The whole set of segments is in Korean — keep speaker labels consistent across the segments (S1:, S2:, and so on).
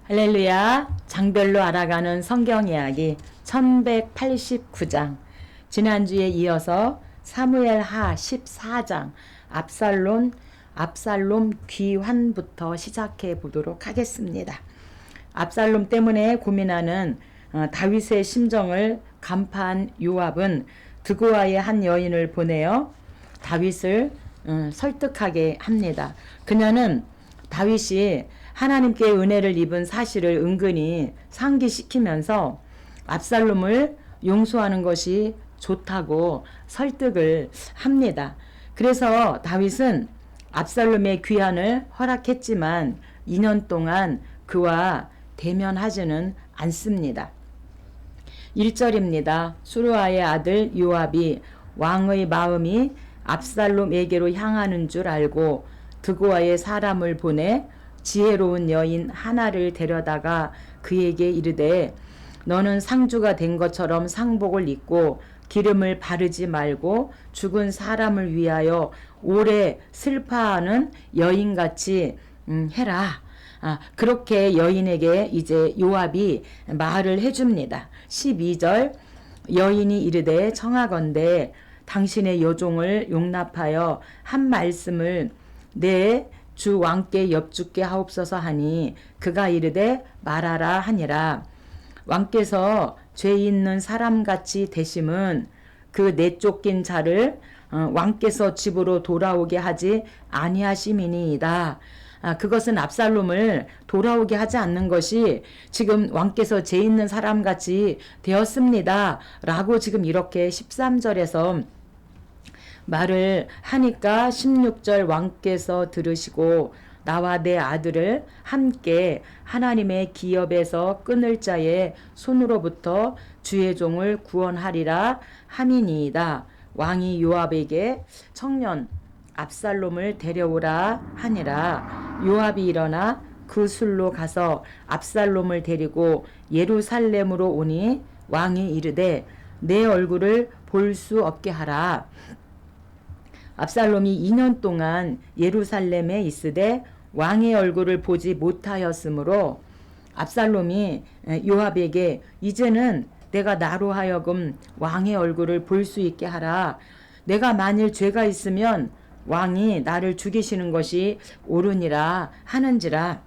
S1: 할렐루야. 장별로 알아가는 성경 이야기 1189장. 지난주에 이어서 사무엘하 14장 압살롬 귀환부터 시작해 보도록 하겠습니다. 압살롬 때문에 고민하는 다윗의 심정을 간파한 요압은 드고아의 한 여인을 보내어 다윗을 설득하게 합니다. 그녀는 다윗이 하나님께 은혜를 입은 사실을 은근히 상기시키면서 압살롬을 용서하는 것이 좋다고 설득을 합니다. 그래서 다윗은 압살롬의 귀환을 허락했지만 2년 동안 그와 대면하지는 않습니다. 1절입니다. 수르아의 아들 요압이 왕의 마음이 압살롬에게로 향하는 줄 알고 드고아의 사람을 보내 지혜로운 여인 하나를 데려다가 그에게 이르되 너는 상주가 된 것처럼 상복을 입고 기름을 바르지 말고 죽은 사람을 위하여 오래 슬퍼하는 여인같이 해라. 그렇게 여인에게 이제 요압이 말을 해줍니다. 12절 여인이 이르되 청하건대 당신의 여종을 용납하여 한 말씀을 내 주 왕께 엽죽게 하옵소서 하니 그가 이르되 말하라 하니라. 왕께서 죄 있는 사람같이 되심은 그 내쫓긴 자를 왕께서 집으로 돌아오게 하지 아니하심이니이다. 그것은 압살롬을 돌아오게 하지 않는 것이 지금 왕께서 죄 있는 사람같이 되었습니다. 라고 지금 이렇게 13절에서 말을 하니까 16절 왕께서 들으시고 나와 내 아들을 함께 하나님의 기업에서 끊을 자의 손으로부터 주의 종을 구원하리라 함이니이다. 왕이 요압에게 청년 압살롬을 데려오라 하니라. 요압이 일어나 그 술로 가서 압살롬을 데리고 예루살렘으로 오니 왕이 이르되 내 얼굴을 볼 수 없게 하라. 압살롬이 2년 동안 예루살렘에 있으되 왕의 얼굴을 보지 못하였으므로 압살롬이 요압에게 이제는 내가 나로 하여금 왕의 얼굴을 볼 수 있게 하라. 내가 만일 죄가 있으면 왕이 나를 죽이시는 것이 옳으니라 하는지라.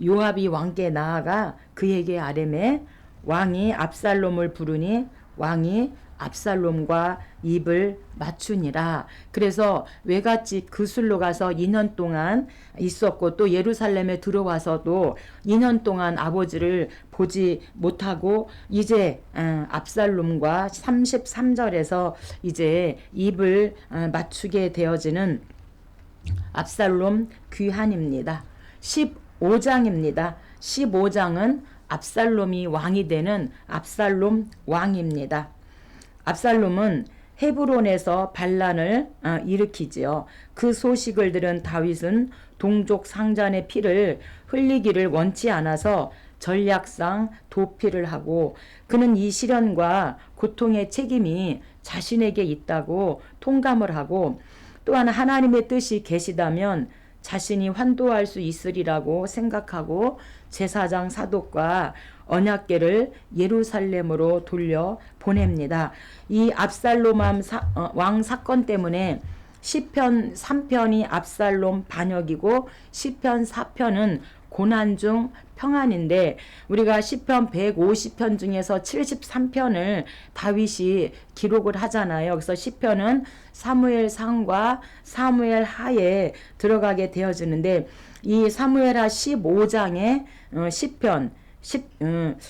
S1: 요압이 왕께 나아가 그에게 아뢰매 왕이 압살롬을 부르니 왕이 압살롬과 입을 맞추니라. 그래서 외갓집 그술로 가서 2년 동안 있었고 또 예루살렘에 들어와서도 2년 동안 아버지를 보지 못하고 이제 압살롬과 33절에서 이제 입을 맞추게 되어지는 압살롬 귀환입니다. 15장입니다. 15장은 압살롬이 왕이 되는 압살롬 왕입니다. 압살롬은 헤브론에서 반란을 일으키지요. 그 소식을 들은 다윗은 동족 상잔의 피를 흘리기를 원치 않아서 전략상 도피를 하고 그는 이 시련과 고통의 책임이 자신에게 있다고 통감을 하고 또한 하나님의 뜻이 계시다면 자신이 환도할 수 있으리라고 생각하고 제사장 사독과 언약궤를 예루살렘으로 돌려 보냅니다. 이 압살롬 왕 사건 때문에 시편 3편이 압살롬 반역이고 시편 4편은 고난 중 평안인데 우리가 시편 150편 중에서 73편을 다윗이 기록을 하잖아요. 그래서 시편은 사무엘상과 사무엘하에 들어가게 되어지는데 이 사무엘하 15장의 시편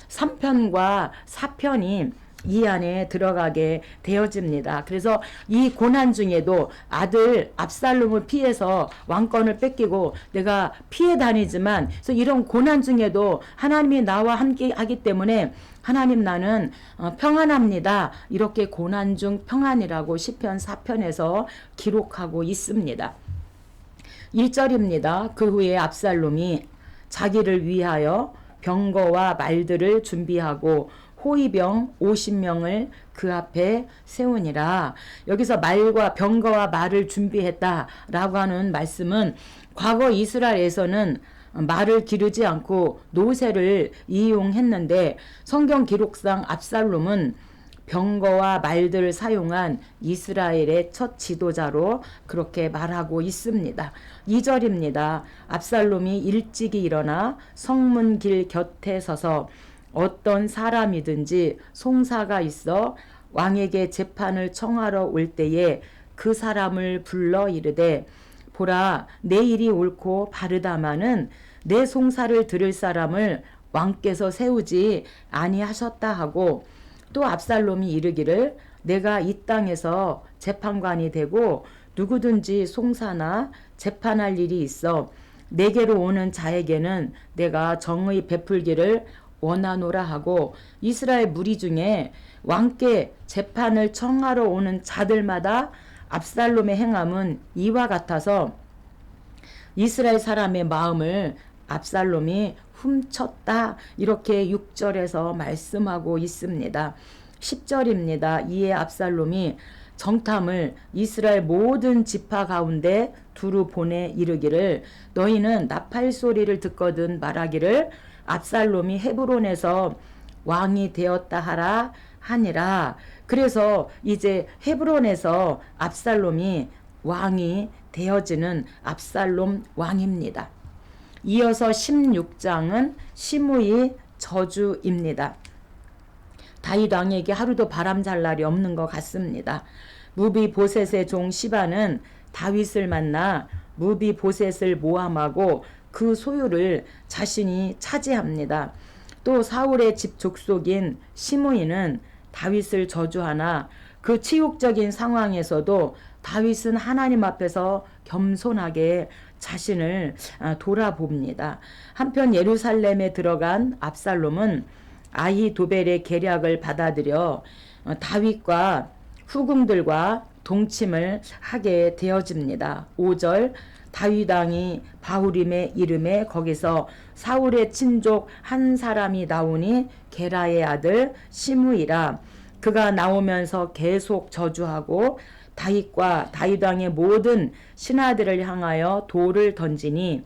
S1: 3편과 4편이 이 안에 들어가게 되어집니다. 그래서 이 고난 중에도 아들 압살롬을 피해서 왕권을 뺏기고 내가 피해 다니지만 그래서 이런 고난 중에도 하나님이 나와 함께 하기 때문에 하나님 나는 평안합니다. 이렇게 고난 중 평안이라고 시편 4편에서 기록하고 있습니다. 1절입니다. 그 후에 압살롬이 자기를 위하여 병거와 말들을 준비하고 호위병 50명을 그 앞에 세우니라. 여기서 말과 병거와 말을 준비했다라고 하는 말씀은 과거 이스라엘에서는 말을 기르지 않고 노새를 이용했는데 성경 기록상 압살롬은 병거와 말들을 사용한 이스라엘의 첫 지도자로 그렇게 말하고 있습니다. 2절입니다. 압살롬이 일찍이 일어나 성문길 곁에 서서 어떤 사람이든지 송사가 있어 왕에게 재판을 청하러 올 때에 그 사람을 불러 이르되 보라 내 일이 옳고 바르다마는 내 송사를 들을 사람을 왕께서 세우지 아니하셨다 하고 또 압살롬이 이르기를 내가 이 땅에서 재판관이 되고 누구든지 송사나 재판할 일이 있어 내게로 오는 자에게는 내가 정의 베풀기를 원하노라 하고 이스라엘 무리 중에 왕께 재판을 청하러 오는 자들마다 압살롬의 행함은 이와 같아서 이스라엘 사람의 마음을 압살롬이 훔쳤다. 이렇게 6절에서 말씀하고 있습니다. 10절입니다. 이에 압살롬이 정탐을 이스라엘 모든 지파 가운데 두루 보내 이르기를 너희는 나팔 소리를 듣거든 말하기를 압살롬이 헤브론에서 왕이 되었다 하라 하니라. 그래서 이제 헤브론에서 압살롬이 왕이 되어지는 압살롬 왕입니다. 이어서 16장은 시므이 저주입니다. 다윗 왕에게 하루도 바람 잘 날이 없는 것 같습니다. 무비보셋의 종 시바는 다윗을 만나 무비보셋을 모함하고 그 소유를 자신이 차지합니다. 또 사울의 집 족속인 시므이는 다윗을 저주하나 그 치욕적인 상황에서도 다윗은 하나님 앞에서 겸손하게 자신을 돌아봅니다. 한편 예루살렘에 들어간 압살롬은 아히도벨의 계략을 받아들여 다윗과 후궁들과 동침을 하게 되어집니다. 5절 다윗 왕이 바후림에 이름에 거기서 사울의 친족 한 사람이 나오니 게라의 아들 시므이라. 그가 나오면서 계속 저주하고 다윗과 다윗 왕의 모든 신하들을 향하여 돌을 던지니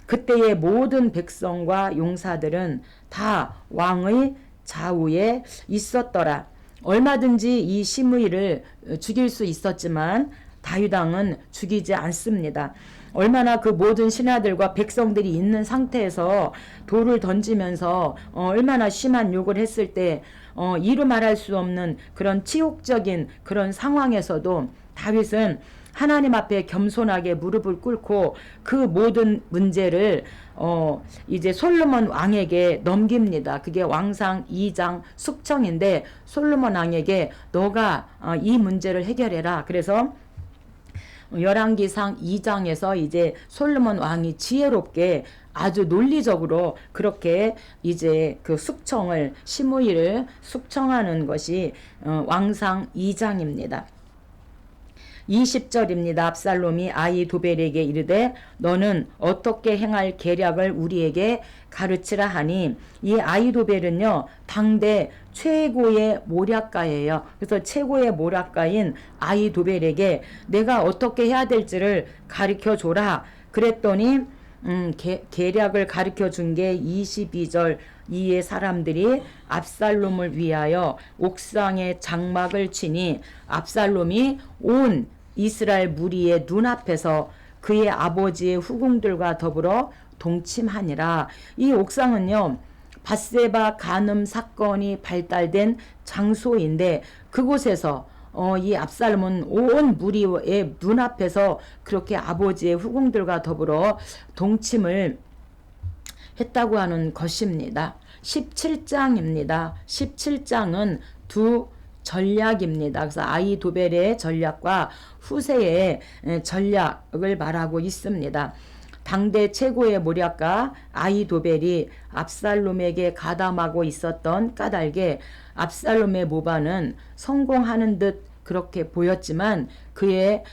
S1: 그때의 모든 백성과 용사들은 다 왕의 좌우에 있었더라. 얼마든지 이 시므이를 죽일 수 있었지만 다윗 왕은 죽이지 않습니다. 얼마나 그 모든 신하들과 백성들이 있는 상태에서 돌을 던지면서 얼마나 심한 욕을 했을 때 이루 말할 수 없는 그런 치욕적인 그런 상황에서도 다윗은 하나님 앞에 겸손하게 무릎을 꿇고 그 모든 문제를 이제 솔로몬 왕에게 넘깁니다. 그게 왕상 2장 숙청인데 솔로몬 왕에게 너가 이 문제를 해결해라. 그래서 열왕기상 2장에서 이제 솔로몬 왕이 지혜롭게 아주 논리적으로 그렇게 이제 그 숙청을 시므이를 숙청하는 것이 왕상 2장입니다. 20절입니다. 압살롬이 아히도벨에게 이르되 너는 어떻게 행할 계략을 우리에게 가르치라 하니 이 아히도벨은요 당대 최고의 모략가예요. 그래서 최고의 모략가인 아히도벨에게 내가 어떻게 해야 될지를 가르쳐 줘라 그랬더니 계략을 가르쳐 준 게 22절 이에 사람들이 압살롬을 위하여 옥상에 장막을 치니 압살롬이 온 이스라엘 무리의 눈앞에서 그의 아버지의 후궁들과 더불어 동침하니라. 이 옥상은요 밧세바 간음 사건이 발달된 장소인데 그곳에서 이 압살롬은 온 무리의 눈앞에서 그렇게 아버지의 후궁들과 더불어 동침을 했다고 하는 것입니다. 17장입니다. 17장은 두 전략입니다. 그래서 아히도벨의 전략과 후세의 전략을 말하고 있습니다. 당대 최고의 모략가 아히도벨이 압살롬에게 가담하고 있었던 까닭에 압살롬의 모반은 성공하는 듯 그렇게 보였지만 그의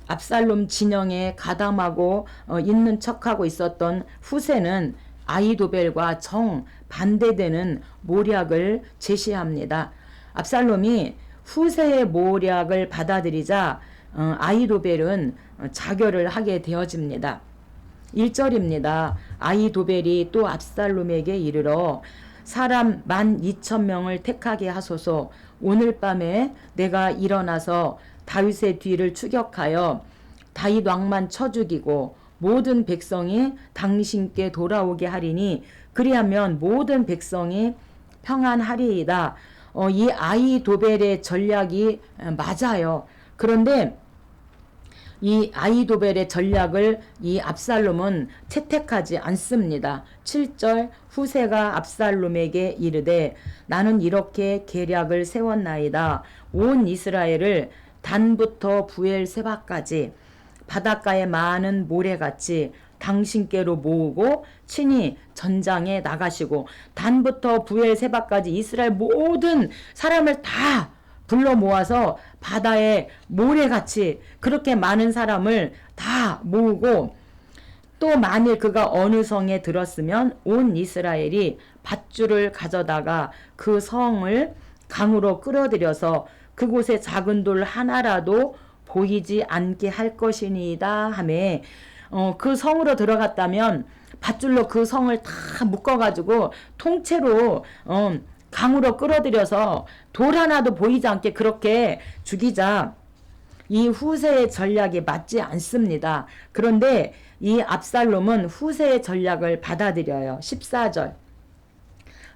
S1: 압살롬 진영에 가담하고 있는 척하고 있었던 후세는 아히도벨과 정 반대되는 모략을 제시합니다. 압살롬이 후세의 모략을 받아들이자 아히도벨은 자결을 하게 되어집니다. 1절입니다. 아히도벨이 또 압살롬에게 이르러 사람 12,000명을 택하게 하소서. 오늘 밤에 내가 일어나서 다윗의 뒤를 추격하여 다윗 왕만 쳐 죽이고 모든 백성이 당신께 돌아오게 하리니 그리하면 모든 백성이 평안하리이다. 이 아히도벨의 전략이 맞아요. 그런데 이 아히도벨의 전략을 이 압살롬은 채택하지 않습니다. 7절 후세가 압살롬에게 이르되 나는 이렇게 계략을 세웠나이다. 온 이스라엘을 단부터 부엘세바까지 바닷가에 많은 모래같이 당신께로 모으고 친히 전장에 나가시고 단부터 부엘세바까지 이스라엘 모든 사람을 다 불러 모아서 바다에 모래같이 그렇게 많은 사람을 다 모으고 또 만일 그가 어느 성에 들었으면 온 이스라엘이 밧줄을 가져다가 그 성을 강으로 끌어들여서 그곳에 작은 돌 하나라도 보이지 않게 할 것이니이다 하매 그 성으로 들어갔다면 밧줄로 그 성을 다 묶어가지고 통째로 강으로 끌어들여서 돌 하나도 보이지 않게 그렇게 죽이자. 이 후세의 전략이 맞지 않습니다. 그런데 이 압살롬은 후세의 전략을 받아들여요. 14절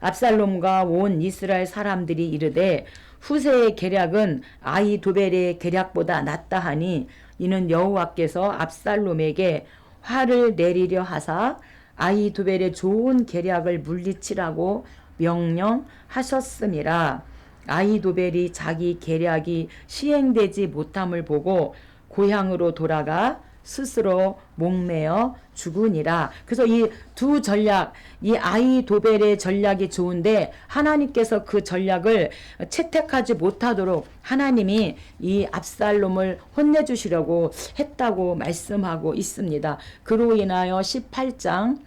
S1: 압살롬과 온 이스라엘 사람들이 이르되 후세의 계략은 아히도벨의 계략보다 낫다 하니 이는 여호와께서 압살롬에게 화를 내리려 하사 아히도벨의 좋은 계략을 물리치라고 명령하셨음이라. 아히도벨이 자기 계략이 시행되지 못함을 보고 고향으로 돌아가 스스로 목매어 죽으니라. 그래서 이 두 전략, 이 아히도벨의 전략이 좋은데 하나님께서 그 전략을 채택하지 못하도록 하나님이 이 압살롬을 혼내주시려고 했다고 말씀하고 있습니다. 그로 인하여 18장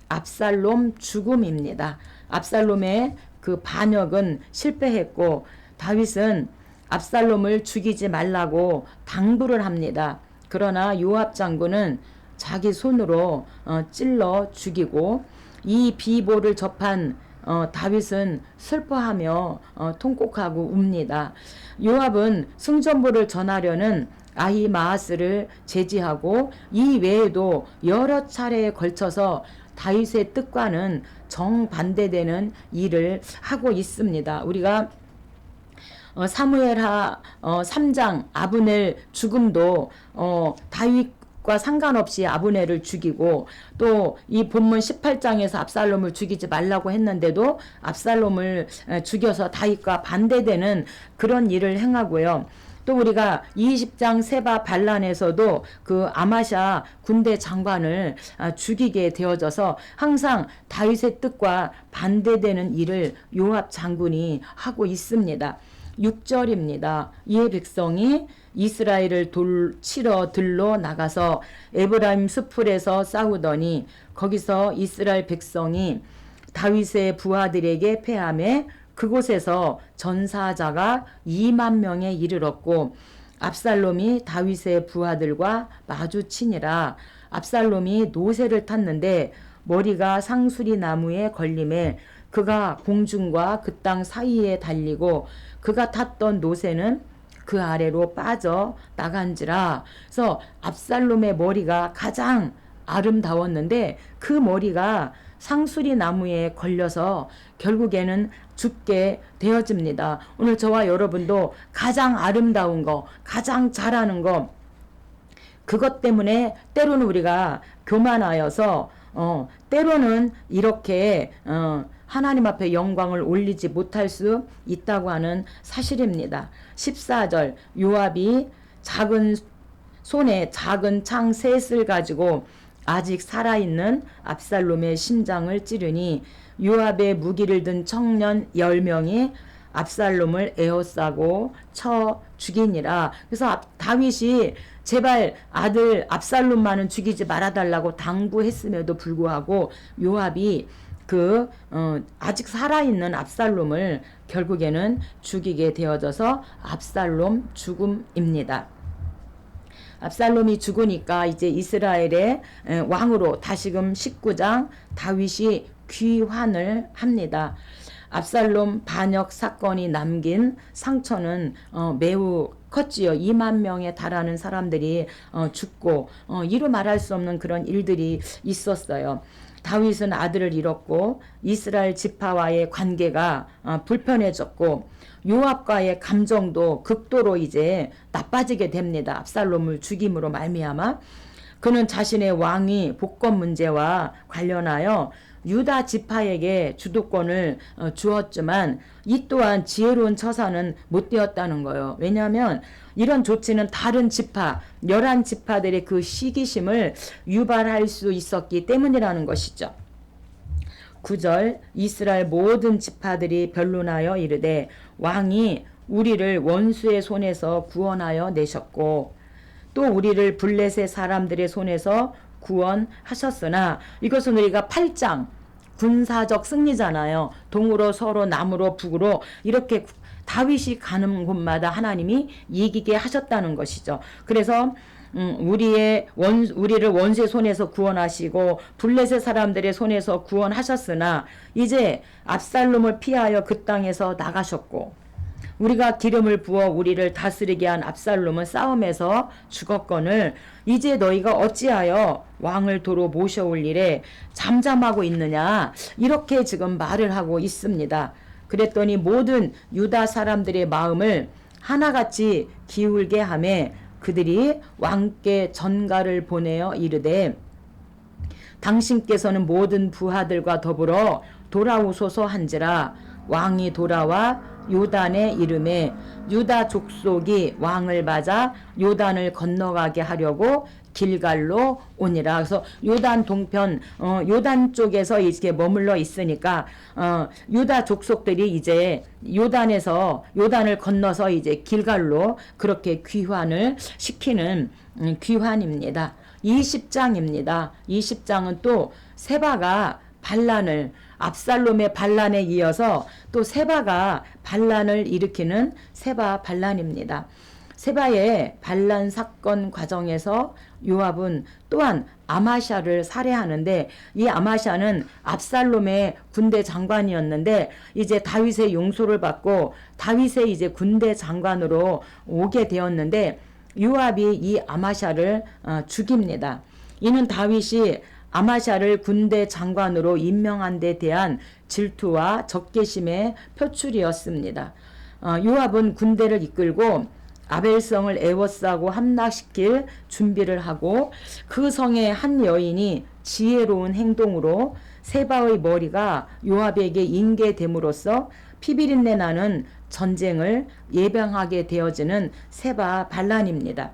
S1: 압살롬 죽음입니다. 압살롬의 그 반역은 실패했고 다윗은 압살롬을 죽이지 말라고 당부를 합니다. 그러나 요압 장군은 자기 손으로 찔러 죽이고 이 비보를 접한 다윗은 슬퍼하며 통곡하고 웁니다. 요압은 승전보를 전하려는 아히마아스를 제지하고 이 외에도 여러 차례에 걸쳐서 다윗의 뜻과는 정반대되는 일을 하고 있습니다. 우리가 사무엘하 3장 아브넬 죽음도 다윗과 상관없이 아브넬을 죽이고 또 이 본문 18장에서 압살롬을 죽이지 말라고 했는데도 압살롬을 죽여서 다윗과 반대되는 그런 일을 행하고요. 또 우리가 20장 세바 반란에서도 그 아마샤 군대 장관을 죽이게 되어져서 항상 다윗의 뜻과 반대되는 일을 요압 장군이 하고 있습니다. 6절입니다. 이에 백성이 이스라엘을 치러 들러 나가서 에브라임 숲풀에서 싸우더니 거기서 이스라엘 백성이 다윗의 부하들에게 패하매 그곳에서 전사자가 2만 명에 이르렀고 압살롬이 다윗의 부하들과 마주치니라. 압살롬이 노새를 탔는데 머리가 상수리 나무에 걸림에 그가 공중과 그 땅 사이에 달리고 그가 탔던 노새는 그 아래로 빠져 나간지라. 그래서 압살롬의 머리가 가장 아름다웠는데 그 머리가 상수리 나무에 걸려서 결국에는 죽게 되어집니다. 오늘 저와 여러분도 가장 아름다운 거, 가장 잘하는 거, 그것 때문에 때로는 우리가 교만하여서 때로는 이렇게 하나님 앞에 영광을 올리지 못할 수 있다고 하는 사실입니다. 14절 요압이 손에 작은 창 셋을 가지고 아직 살아있는 압살롬의 심장을 찌르니 요압의 무기를 든 청년 10명이 압살롬을 에워싸고 쳐 죽이니라. 그래서 다윗이 제발 아들 압살롬만은 죽이지 말아달라고 당부했음에도 불구하고 요압이 아직 살아있는 압살롬을 결국에는 죽이게 되어져서 압살롬 죽음입니다. 압살롬이 죽으니까 이제 이스라엘의 왕으로 다시금 19장 다윗이 귀환을 합니다. 압살롬 반역 사건이 남긴 상처는 매우 컸지요. 2만 명에 달하는 사람들이 죽고 이루 말할 수 없는 그런 일들이 있었어요. 다윗은 아들을 잃었고 이스라엘 지파와의 관계가 불편해졌고 요압과의 감정도 극도로 이제 나빠지게 됩니다. 압살롬을 죽임으로 말미암아 그는 자신의 왕위 복권 문제와 관련하여 유다 지파에게 주도권을 주었지만 이 또한 지혜로운 처사는 못 되었다는 거예요. 왜냐하면 이런 조치는 다른 지파 11지파들의 그 시기심을 유발할 수 있었기 때문이라는 것이죠. 9절 이스라엘 모든 지파들이 변론하여 이르되 왕이 우리를 원수의 손에서 구원하여 내셨고 또 우리를 블레셋 사람들의 손에서 구원하셨으나 이것은 우리가 8장 군사적 승리잖아요. 동으로 서로 남으로 북으로 이렇게 다윗이 가는 곳마다 하나님이 이기게 하셨다는 것이죠. 그래서 우리를 원수의 손에서 구원하시고 블레셋 사람들의 손에서 구원하셨으나 이제 압살롬을 피하여 그 땅에서 나가셨고 우리가 기름을 부어 우리를 다스리게 한 압살롬은 싸움에서 죽었거늘 이제 너희가 어찌하여 왕을 도로 모셔올 일에 잠잠하고 있느냐 이렇게 지금 말을 하고 있습니다. 그랬더니 모든 유다 사람들의 마음을 하나같이 기울게 하매 그들이 왕께 전가를 보내어 이르되 당신께서는 모든 부하들과 더불어 돌아오소서 한지라 왕이 돌아와 요단의 이름에 유다 족속이 왕을 맞아 요단을 건너가게 하려고 길갈로 오니라. 그래서 요단 동편 요단 쪽에서 이렇게 머물러 있으니까 유다 족속들이 이제 요단을 건너서 이제 길갈로 그렇게 귀환을 시키는 귀환입니다. 20장입니다. 20장은 또 세바가 반란을 압살롬의 반란에 이어서 또 세바가 반란을 일으키는 세바 반란입니다. 세바의 반란 사건 과정에서 요압은 또한 아마샤를 살해하는데 이 아마샤는 압살롬의 군대 장관이었는데 이제 다윗의 용서를 받고 다윗의 이제 군대 장관으로 오게 되었는데 요압이 이 아마샤를 죽입니다. 이는 다윗이 아마샤를 군대 장관으로 임명한 데 대한 질투와 적개심의 표출이었습니다. 요압은 군대를 이끌고 아벨성을 에워싸고 함락시킬 준비를 하고 그 성의 한 여인이 지혜로운 행동으로 세바의 머리가 요압에게 인계됨으로써 피비린내 나는 전쟁을 예방하게 되어지는 세바 반란입니다.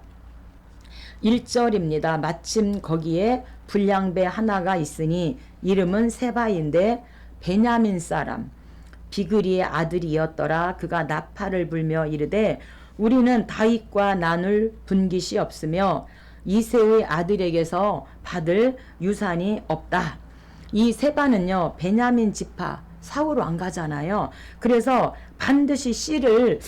S1: 1절입니다. 마침 거기에 불량배 하나가 있으니 이름은 세바인데 베냐민 사람 비그리의 아들이었더라. 그가 나팔을 불며 이르되 우리는 다윗과 나눌 분깃이 없으며 이새의 아들에게서 받을 유산이 없다. 이 세바는요 베냐민 지파 사울 왕가잖아요. 그래서 반드시 씨를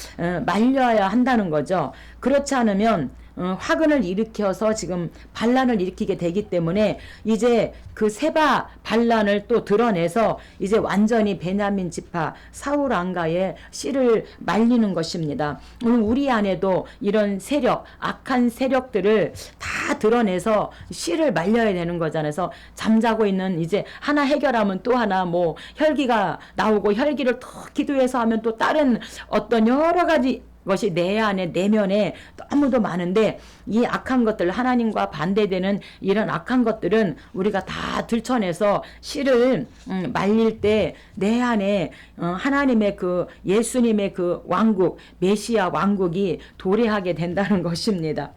S1: 말려야 한다는 거죠. 그렇지 않으면 화근을 일으켜서 지금 반란을 일으키게 되기 때문에 이제 그 세바 반란을 또 드러내서 이제 완전히 베냐민 지파 사울 왕가의 씨를 말리는 것입니다. 오늘 우리 안에도 이런 세력, 악한 세력들을 다 드러내서 씨를 말려야 되는 거잖아요. 그래서 잠자고 있는 이제 하나 해결하면 또 하나 뭐 혈기가 나오고 혈기를 더 기도해서 하면 또 다른 어떤 여러 가지 것이 내 안에 내면에 너무도 많은데 이 악한 것들 하나님과 반대되는 이런 악한 것들은 우리가 다 들춰내서 씨를 말릴 때 내 안에 하나님의 그 예수님의 그 왕국 메시아 왕국이 도래하게 된다는 것입니다.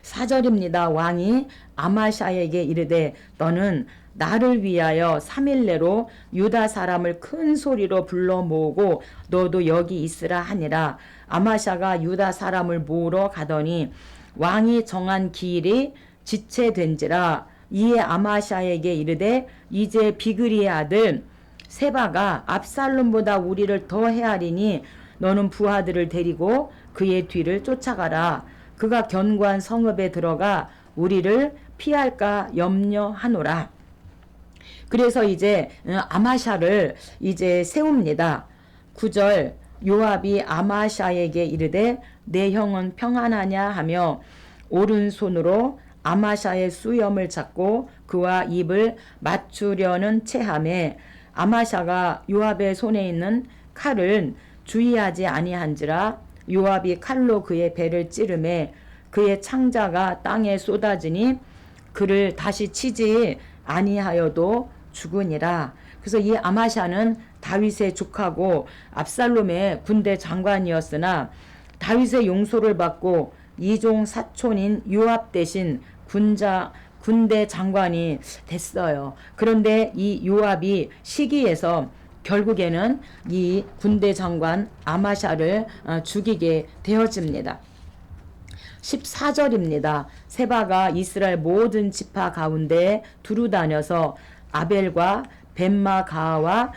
S1: 4절입니다. 왕이 아마샤에게 이르되 너는 나를 위하여 3일 내로 유다 사람을 큰 소리로 불러 모으고 너도 여기 있으라 하니라. 아마샤가 유다 사람을 모으러 가더니 왕이 정한 기일이 지체된지라. 이에 아마샤에게 이르되 이제 비그리의 아들 세바가 압살롬보다 우리를 더 헤아리니 너는 부하들을 데리고 그의 뒤를 쫓아가라. 그가 견고한 성읍에 들어가 우리를 피할까 염려하노라. 그래서 이제 아마샤를 이제 세웁니다. 9절 요압이 아마샤에게 이르되 내 형은 평안하냐 하며 오른손으로 아마샤의 수염을 잡고 그와 입을 맞추려는 체함에 아마샤가 요압의 손에 있는 칼을 주의하지 아니한지라 요압이 칼로 그의 배를 찌르매 그의 창자가 땅에 쏟아지니 그를 다시 치지 아니하여도 죽으니라. 그래서 이 아마샤는 다윗의 족하고 압살롬의 군대 장관이었으나 다윗의 용서를 받고 이종 사촌인 요압 대신 군대 장관이 됐어요. 그런데 이 요압이 시기에서 결국에는 이 군대 장관 아마샤를 죽이게 되어집니다. 14절입니다. 세바가 이스라엘 모든 지파 가운데 두루 다녀서 아벨과 벤마가와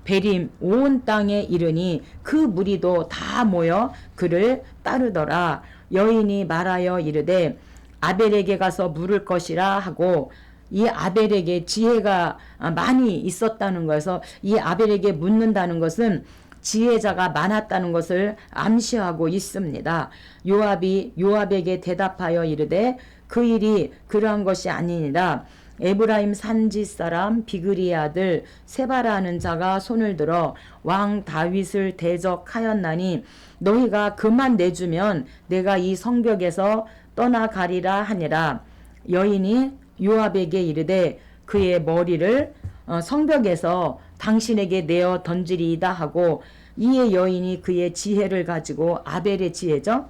S1: 베림 온 땅에 이르니 그 무리도 다 모여 그를 따르더라. 여인이 말하여 이르되 아벨에게 가서 물을 것이라 하고 이 아벨에게 지혜가 많이 있었다는 것에서 이 아벨에게 묻는다는 것은 지혜자가 많았다는 것을 암시하고 있습니다. 요압이 요압에게 대답하여 이르되 그 일이 그러한 것이 아니니라. 에브라임 산지 사람 비그리의 아들 세바라는 자가 손을 들어 왕 다윗을 대적하였나니 너희가 그만 내주면 내가 이 성벽에서 떠나가리라 하니라. 여인이 요압에게 이르되 그의 머리를 성벽에서 당신에게 내어 던지리이다 하고 이에 여인이 그의 지혜를 가지고 아벨의 지혜죠.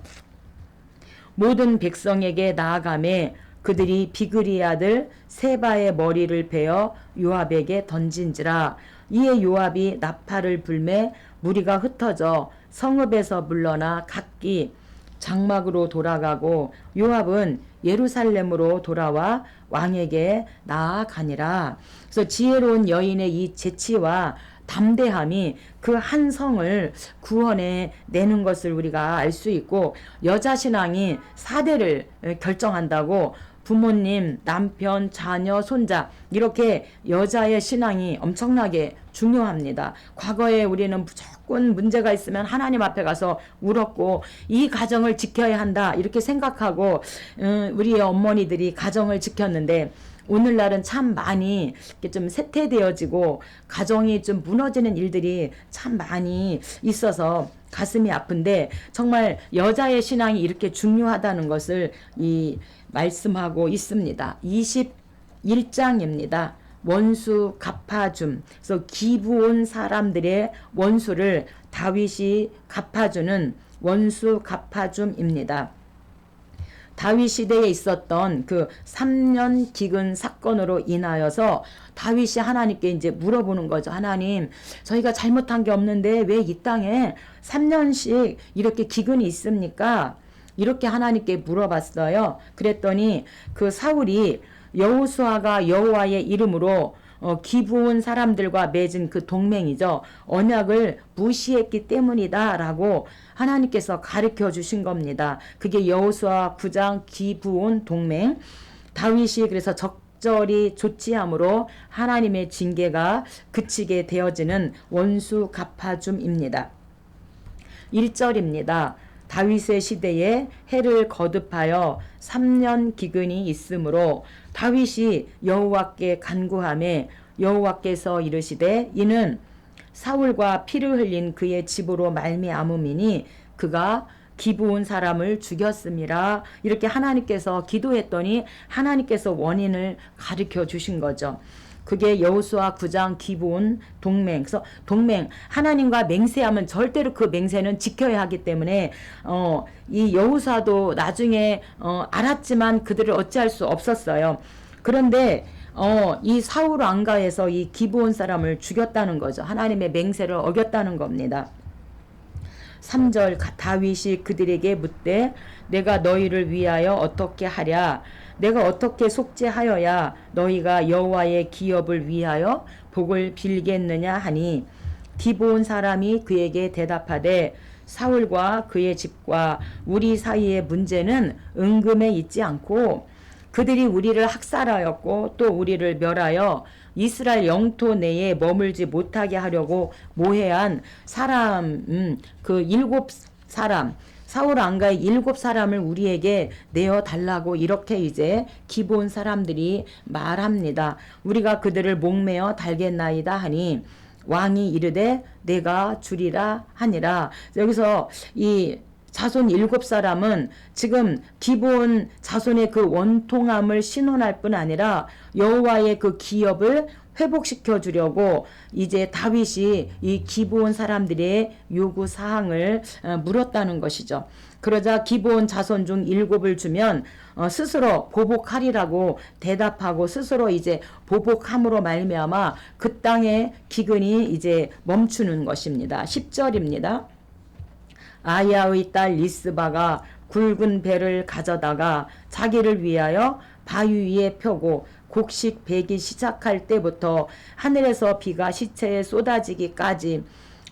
S1: 모든 백성에게 나아가매 그들이 비그리 아들 세바의 머리를 베어 요압에게 던진지라. 이에 요압이 나팔을 불매 무리가 흩어져 성읍에서 물러나 각기 장막으로 돌아가고 요압은 예루살렘으로 돌아와 왕에게 나아가니라. 그래서 지혜로운 여인의 이 재치와 담대함이 그 한 성을 구원해 내는 것을 우리가 알 수 있고 여자 신앙이 사대를 결정한다고 부모님, 남편, 자녀, 손자 이렇게 여자의 신앙이 엄청나게 중요합니다. 과거에 우리는 무조건 문제가 있으면 하나님 앞에 가서 울었고 이 가정을 지켜야 한다 이렇게 생각하고 우리의 어머니들이 가정을 지켰는데 오늘날은 참 많이 이렇게 좀 쇠퇴되어지고 가정이 좀 무너지는 일들이 참 많이 있어서 가슴이 아픈데 정말 여자의 신앙이 이렇게 중요하다는 것을 말씀하고 있습니다. 21장입니다. 원수 갚아줌. 그래서 기부온 사람들의 원수를 다윗이 갚아주는 원수 갚아줌입니다. 다윗 시대에 있었던 그 3년 기근 사건으로 인하여서 다윗이 하나님께 이제 물어보는 거죠. 하나님, 저희가 잘못한 게 없는데 왜 이 땅에 3년씩 이렇게 기근이 있습니까? 이렇게 하나님께 물어봤어요. 그랬더니 그 사울이 여호수아가 여호와의 이름으로 기부온 사람들과 맺은 그 동맹이죠. 언약을 무시했기 때문이다 라고 하나님께서 가르쳐 주신 겁니다. 그게 여호수아 9장 기부온 동맹. 다윗이 그래서 적절히 조치함으로 하나님의 징계가 그치게 되어지는 원수 갚아줌입니다. 1절입니다. 다윗의 시대에 해를 거듭하여 3년 기근이 있으므로 다윗이 여호와께 간구하매 여호와께서 이르시되 이는 사울과 피를 흘린 그의 집으로 말미암음이니 그가 기부온 사람을 죽였음이라. 이렇게 하나님께서 기도했더니 하나님께서 원인을 가르쳐 주신 거죠. 그게 여호수아 9장 기부온 동맹. 그래서 동맹, 하나님과 맹세하면 절대로 그 맹세는 지켜야 하기 때문에 이 여호수아도 나중에 알았지만 그들을 어찌할 수 없었어요. 그런데 이 사울 왕가에서 이 기부온 사람을 죽였다는 거죠. 하나님의 맹세를 어겼다는 겁니다. 3절 다윗이 그들에게 묻되 내가 너희를 위하여 어떻게 하랴? 내가 어떻게 속죄하여야 너희가 여호와의 기업을 위하여 복을 빌겠느냐 하니 기브온 사람이 그에게 대답하되 사울과 그의 집과 우리 사이의 문제는 은금에 있지 않고 그들이 우리를 학살하였고 또 우리를 멸하여 이스라엘 영토 내에 머물지 못하게 하려고 모해한 사람 그 7사람 사울 왕가의 7사람을 우리에게 내어 달라고 이렇게 이제 기브온 사람들이 말합니다. 우리가 그들을 목매어 달겠나이다 하니 왕이 이르되 내가 주리라 하니라. 여기서 이 자손 7사람은 지금 기브온 자손의 그 원통함을 신원할 뿐 아니라 여호와의 그 기업을 회복시켜 주려고 이제 다윗이 이 기브온 사람들의 요구 사항을 물었다는 것이죠. 그러자 기브온 자손 중 7을 주면 스스로 보복하리라고 대답하고 스스로 이제 보복함으로 말미암아 그 땅의 기근이 이제 멈추는 것입니다. 10절입니다. 아야의 딸 리스바가 굵은 배를 가져다가 자기를 위하여 바위 위에 펴고 곡식 베기 시작할 때부터 하늘에서 비가 시체에 쏟아지기까지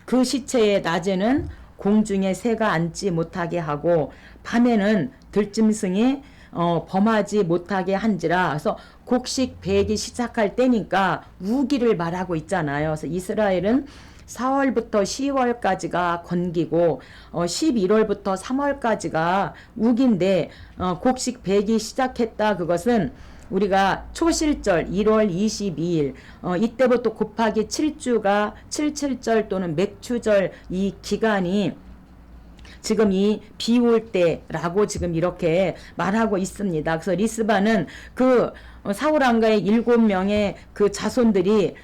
S1: 그 시체의 낮에는 공중에 새가 앉지 못하게 하고 밤에는 들짐승이 범하지 못하게 한지라. 그래서 곡식 베기 시작할 때니까 우기를 말하고 있잖아요. 그래서 이스라엘은 4월부터 10월까지가 건기고 11월부터 3월까지가 우기인데 곡식 베기 시작했다. 그것은 우리가 초실절 1월 22일 이때부터 곱하기 7주가 77절 또는 맥추절 이 기간이 지금 이 비 올 때라고 지금 이렇게 말하고 있습니다. 그래서 리스바는 그 사울 왕가의 7명의 그 자손들이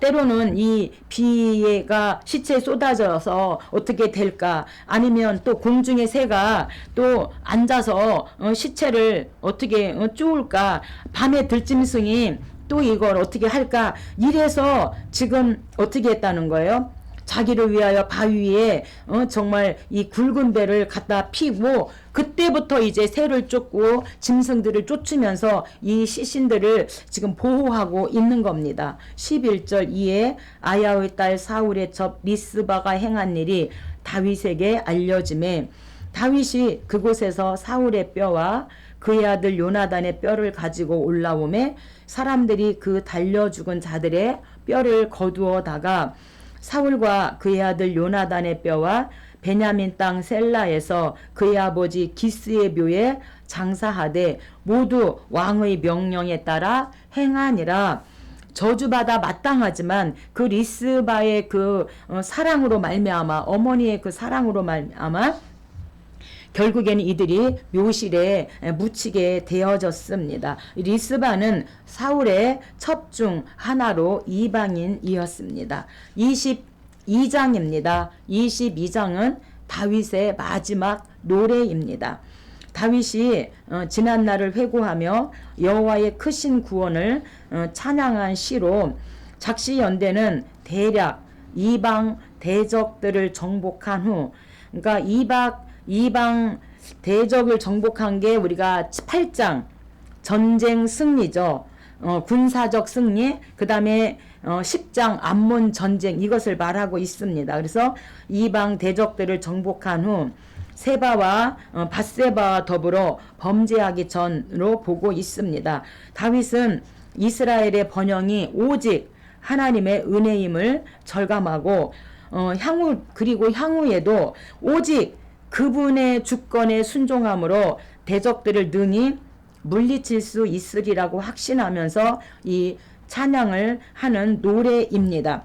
S1: 때로는 이 비가 시체에 쏟아져서 어떻게 될까, 아니면 또 공중의 새가 또 앉아서 시체를 어떻게 쪼을까, 밤에 들짐승이 또 이걸 어떻게 할까, 이래서 지금 어떻게 했다는 거예요? 자기를 위하여 바위 위에 정말 이 굵은 배를 갖다 피고 그때부터 이제 새를 쫓고 짐승들을 쫓으면서 이 시신들을 지금 보호하고 있는 겁니다. 11절 이에 아야의 딸 사울의 첩 리스바가 행한 일이 다윗에게 알려짐에 다윗이 그곳에서 사울의 뼈와 그의 아들 요나단의 뼈를 가지고 올라오매 사람들이 그 달려 죽은 자들의 뼈를 거두어다가 사울과 그의 아들 요나단의 뼈와 베냐민 땅 셀라에서 그의 아버지 기스의 묘에 장사하되 모두 왕의 명령에 따라 행하니라. 저주받아 마땅하지만 그 리스바의 그 사랑으로 말미암아, 어머니의 그 사랑으로 말미암아 결국에는 이들이 묘실에 묻히게 되어졌습니다. 리스바는 사울의 첩 중 하나로 이방인이었습니다. 22장입니다. 22장은 다윗의 마지막 노래입니다. 다윗이 지난 날을 회고하며 여호와의 크신 구원을 찬양한 시로 작시연대는 대략 이방 대적들을 정복한 후, 그러니까 이방 대적을 정복한 게 우리가 8장 전쟁 승리죠. 군사적 승리, 그 다음에 10장 암몬 전쟁, 이것을 말하고 있습니다. 그래서 이방 대적들을 정복한 후 세바와 밧세바와 더불어 범죄하기 전으로 보고 있습니다. 다윗은 이스라엘의 번영이 오직 하나님의 은혜임을 절감하고 그리고 향후에도 오직 그분의 주권에 순종함으로 대적들을 능히 물리칠 수 있으리라고 확신하면서 이 찬양을 하는 노래입니다.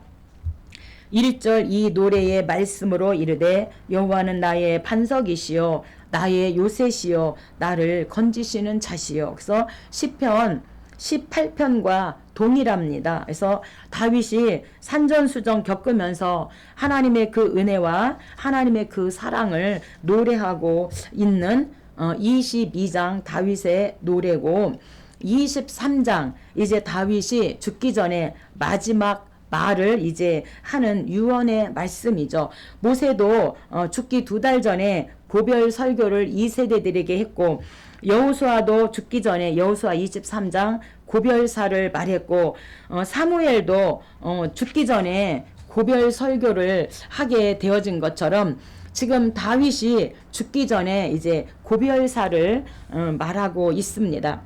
S1: 1절 이 노래의 말씀으로 이르되 여호와는 나의 반석이시요 나의 요새시요 나를 건지시는 자시요. 그래서 시편 18편과 동일합니다. 그래서 다윗이 산전수전 겪으면서 하나님의 그 은혜와 하나님의 그 사랑을 노래하고 있는 22장 다윗의 노래고, 23장 이제 다윗이 죽기 전에 마지막 말을 이제 하는 유언의 말씀이죠. 모세도 죽기 2달 전에 고별 설교를 2세대들에게 했고, 여호수아도 죽기 전에 여호수아 23장 고별사를 말했고, 사무엘도 죽기 전에 고별 설교를 하게 되어진 것처럼 지금 다윗이 죽기 전에 이제 고별사를 말하고 있습니다.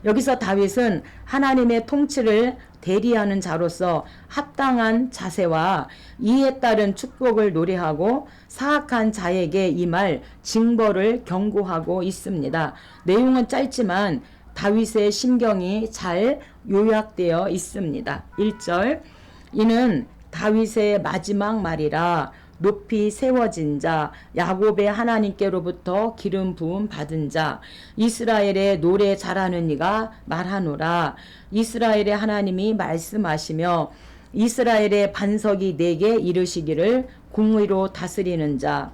S1: 여기서 다윗은 하나님의 통치를 대리하는 자로서 합당한 자세와 이에 따른 축복을 노래하고 사악한 자에게 임할 징벌을 경고하고 있습니다. 내용은 짧지만 다윗의 심경이 잘 요약되어 있습니다. 1절, 이는 다윗의 마지막 말이라. 높이 세워진 자, 야곱의 하나님께로부터 기름 부음 받은 자, 이스라엘의 노래 잘하는 이가 말하노라. 이스라엘의 하나님이 말씀하시며 이스라엘의 반석이 내게 이르시기를 공의로 다스리는 자,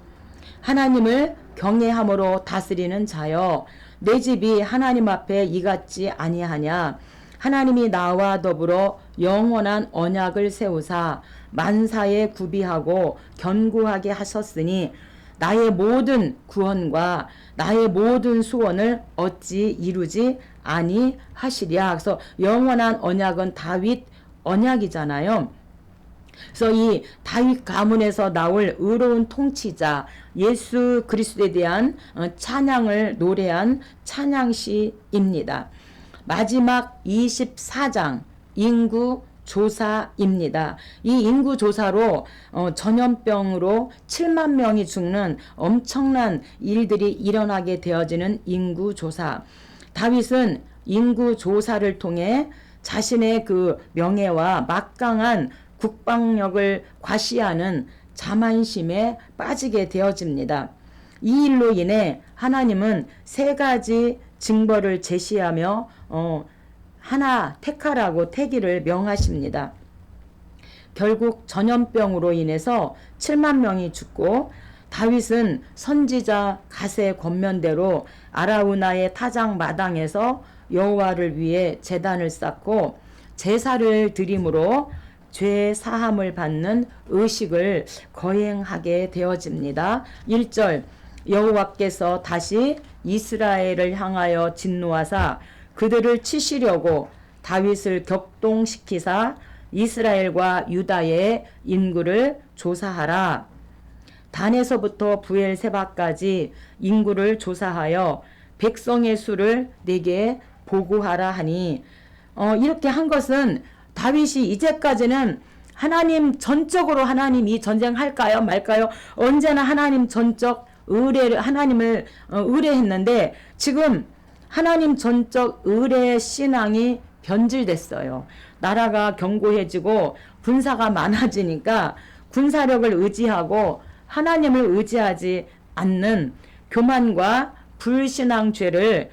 S1: 하나님을 경외함으로 다스리는 자여, 내 집이 하나님 앞에 이같지 아니하냐. 하나님이 나와 더불어 영원한 언약을 세우사 만사에 구비하고 견고하게 하셨으니 나의 모든 구원과 나의 모든 소원을 어찌 이루지 아니하시랴. 그래서 영원한 언약은 다윗 언약이잖아요. 그래서 이 다윗 가문에서 나올 의로운 통치자 예수 그리스도에 대한 찬양을 노래한 찬양시입니다. 마지막 24장 인구 조사입니다. 이 인구 조사로 전염병으로 7만 명이 죽는 엄청난 일들이 일어나게 되어지는 인구 조사. 다윗은 인구 조사를 통해 자신의 그 명예와 막강한 국방력을 과시하는 자만심에 빠지게 되어집니다. 이 일로 인해 하나님은 세 가지 징벌을 제시하며 하나 택하라고 태기를 명하십니다. 결국 전염병으로 인해서 7만 명이 죽고 다윗은 선지자 갓의 권면대로 아라우나의 타작 마당에서 여호와를 위해 제단을 쌓고 제사를 드림으로 죄 사함을 받는 의식을 거행하게 되어집니다. 1절, 여호와께서 다시 이스라엘을 향하여 진노하사 그들을 치시려고 다윗을 격동시키사 이스라엘과 유다의 인구를 조사하라. 단에서부터 부엘세바까지 인구를 조사하여 백성의 수를 내게 보고하라 하니, 이렇게 한 것은 다윗이 이제까지는 하나님 전적으로 하나님 이 전쟁할까요 말까요 언제나 하나님 전적 하나님을 의뢰했는데 지금 하나님 전적 의뢰 신앙이 변질됐어요. 나라가 견고해지고 군사가 많아지니까 군사력을 의지하고 하나님을 의지하지 않는 교만과 불신앙 죄를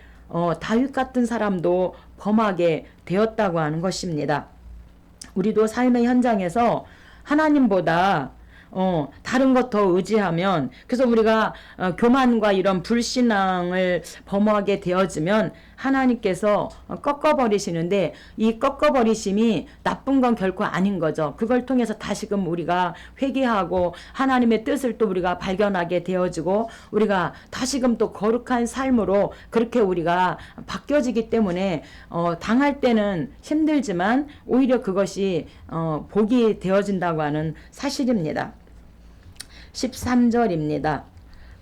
S1: 다윗 같은 사람도 범하게 되었다고 하는 것입니다. 우리도 삶의 현장에서 하나님보다 다른 것 더 의지하면, 그래서 우리가 교만과 이런 불신앙을 범하게 되어지면 하나님께서 꺾어버리시는데, 이 꺾어버리심이 나쁜 건 결코 아닌 거죠. 그걸 통해서 다시금 우리가 회개하고 하나님의 뜻을 또 우리가 발견하게 되어지고 우리가 다시금 또 거룩한 삶으로 그렇게 우리가 바뀌어지기 때문에 당할 때는 힘들지만 오히려 그것이 복이 되어진다고 하는 사실입니다. 13절입니다.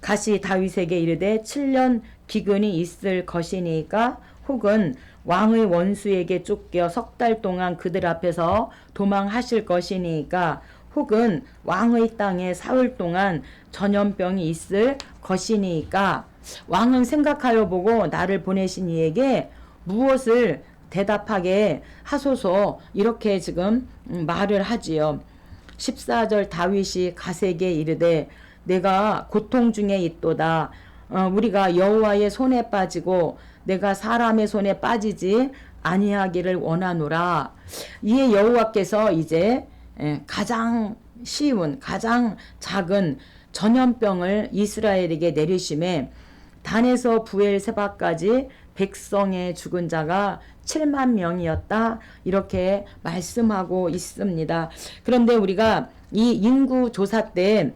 S1: 갓이 다윗에게 이르되 7년 기근이 있을 것이니까 혹은 왕의 원수에게 쫓겨 석 달 동안 그들 앞에서 도망하실 것이니까 혹은 왕의 땅에 사흘 동안 전염병이 있을 것이니까 왕은 생각하여 보고 나를 보내신 이에게 무엇을 대답하게 하소서, 이렇게 지금 말을 하지요. 14절 다윗이 갓에게 이르되 내가 고통 중에 있도다. 우리가 여호와의 손에 빠지고 내가 사람의 손에 빠지지 아니하기를 원하노라. 이에 여호와께서 이제 가장 쉬운 가장 작은 전염병을 이스라엘에게 내리심에 단에서 부엘세바까지 백성의 죽은 자가 7만 명이었다, 이렇게 말씀하고 있습니다. 그런데 우리가 이 인구 조사 때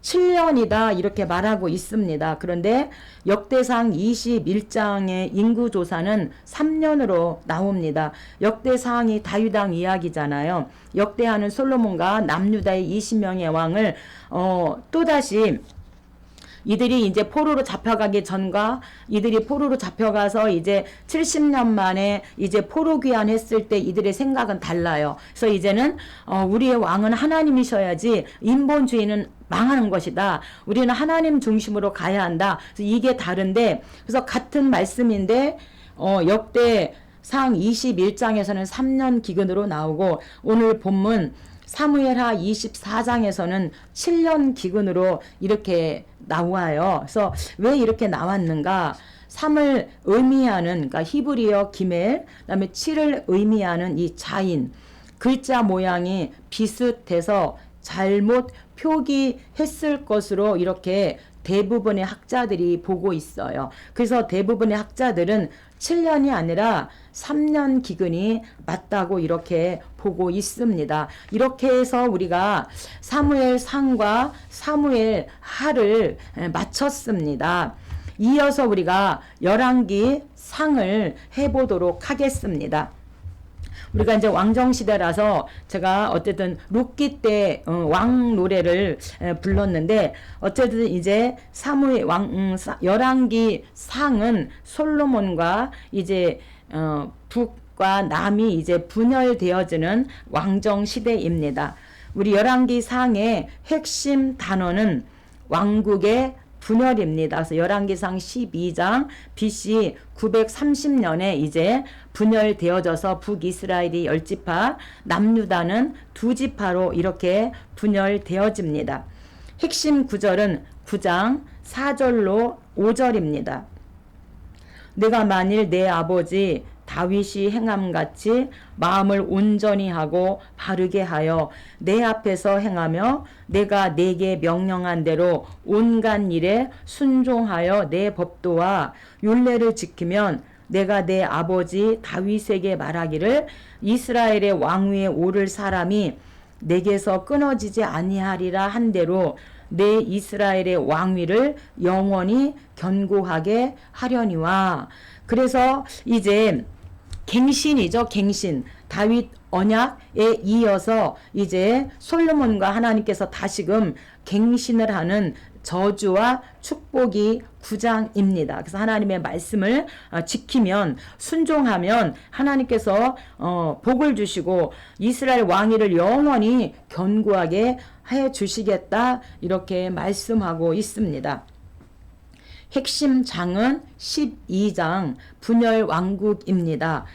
S1: 7년이다 이렇게 말하고 있습니다. 그런데 역대상 21장의 인구조사는 3년으로 나옵니다. 역대상이 다윗왕 이야기잖아요. 역대하는 솔로몬과 남유다의 20명의 왕을 또다시 이들이 이제 포로로 잡혀가기 전과 이들이 포로로 잡혀가서 이제 70년 만에 이제 포로 귀환했을 때 이들의 생각은 달라요. 그래서 이제는 우리의 왕은 하나님이셔야지 인본주의는 망하는 것이다. 우리는 하나님 중심으로 가야 한다. 그래서 이게 다른데, 그래서 같은 말씀인데 역대상 21장에서는 3년 기근으로 나오고, 오늘 본문 사무엘하 24장에서는 7년 기근으로 이렇게 나와요. 그래서 왜 이렇게 나왔는가? 3을 의미하는, 그러니까 히브리어 기멜, 그다음에 7을 의미하는 이 자인, 글자 모양이 비슷해서 잘못 표기했을 것으로 이렇게 대부분의 학자들이 보고 있어요. 그래서 대부분의 학자들은 7년이 아니라 3년 기근이 맞다고 이렇게 보고 있습니다. 이렇게 해서 우리가 사무엘 상과 사무엘 하를 마쳤습니다. 이어서 우리가 열왕기 상을 해보도록 하겠습니다. 우리가 이제 왕정시대라서 제가 어쨌든 룻기 때 왕 노래를 불렀는데, 어쨌든 이제 사무엘 열왕기 상은 솔로몬과 이제 북과 남이 이제 분열되어지는 왕정시대입니다. 우리 열왕기 상의 핵심 단어는 왕국의 분열입니다. 그래서 열왕기상 12장 BC 930년에 이제 분열되어져서 북이스라엘이 10지파, 남유다는 2지파로 이렇게 분열되어집니다. 핵심 구절은 9장 4절로 5절입니다. 내가 만일 내 아버지 다윗이 행함같이 마음을 온전히 하고 바르게 하여 내 앞에서 행하며 내가 내게 명령한 대로 온갖 일에 순종하여 내 법도와 율례를 지키면 내가 내 아버지 다윗에게 말하기를 이스라엘의 왕위에 오를 사람이 내게서 끊어지지 아니하리라 한 대로 내 이스라엘의 왕위를 영원히 견고하게 하려니와. 그래서 이제 갱신이죠. 갱신. 다윗 언약에 이어서 이제 솔로몬과 하나님께서 다시금 갱신을 하는 저주와 축복이 9장입니다. 그래서 하나님의 말씀을 지키면, 순종하면 하나님께서 복을 주시고 이스라엘 왕위를 영원히 견고하게 해 주시겠다 이렇게 말씀하고 있습니다. 핵심 장은 12장 분열 왕국입니다.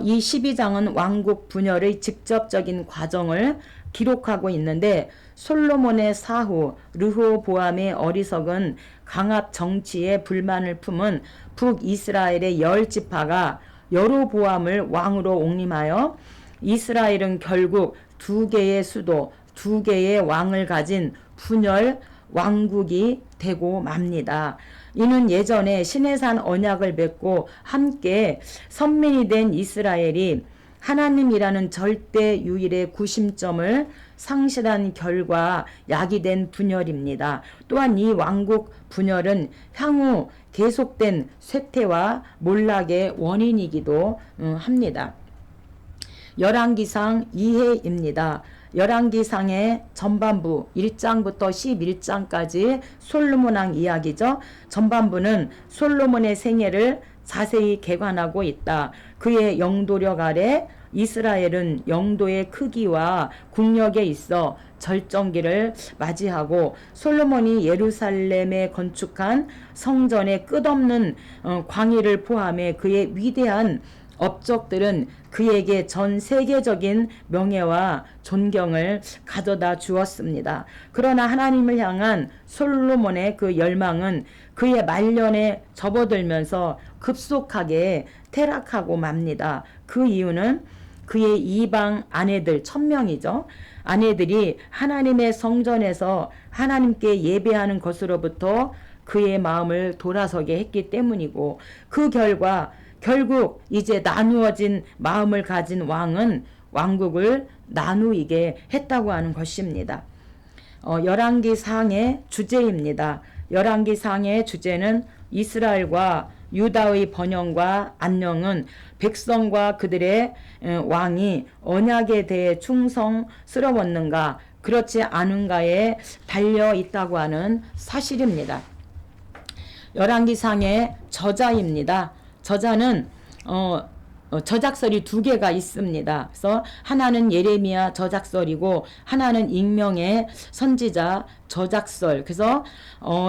S1: 이 12장은 왕국 분열의 직접적인 과정을 기록하고 있는데, 솔로몬의 사후 르호보암의 어리석은 강압 정치에 불만을 품은 북이스라엘의 10지파가 여로보암을 왕으로 옹림하여 이스라엘은 결국 2개의 수도, 2개의 왕을 가진 분열 왕국이 되고 맙니다. 이는 예전에 시내산 언약을 맺고 함께 선민이 된 이스라엘이 하나님이라는 절대 유일의 구심점을 상실한 결과 야기된 분열입니다. 또한 이 왕국 분열은 향후 계속된 쇠퇴와 몰락의 원인이기도 합니다. 열왕기상 2회입니다. 열왕기상의 전반부 1장부터 11장까지 솔로몬 왕 이야기죠. 전반부는 솔로몬의 생애를 자세히 개관하고 있다. 그의 영도력 아래 이스라엘은 영도의 크기와 국력에 있어 절정기를 맞이하고, 솔로몬이 예루살렘에 건축한 성전의 끝없는 광의를 포함해 그의 위대한 업적들은 그에게 전 세계적인 명예와 존경을 가져다 주었습니다. 그러나 하나님을 향한 솔로몬의 그 열망은 그의 말년에 접어들면서 급속하게 퇴락하고 맙니다. 그 이유는 그의 이방 아내들 1000명이죠. 아내들이 하나님의 성전에서 하나님께 예배하는 것으로부터 그의 마음을 돌아서게 했기 때문이고, 그 결국 이제 나누어진 마음을 가진 왕은 왕국을 나누이게 했다고 하는 것입니다. 열왕기상의 주제입니다. 열왕기상의 주제는 이스라엘과 유다의 번영과 안녕은 백성과 그들의 왕이 언약에 대해 충성스러웠는가 그렇지 않은가에 달려 있다고 하는 사실입니다. 열왕기상의 저자입니다. 저자는 저작설이 두 개가 있습니다. 그래서 하나는 예레미야 저작설이고 하나는 익명의 선지자 저작설. 그래서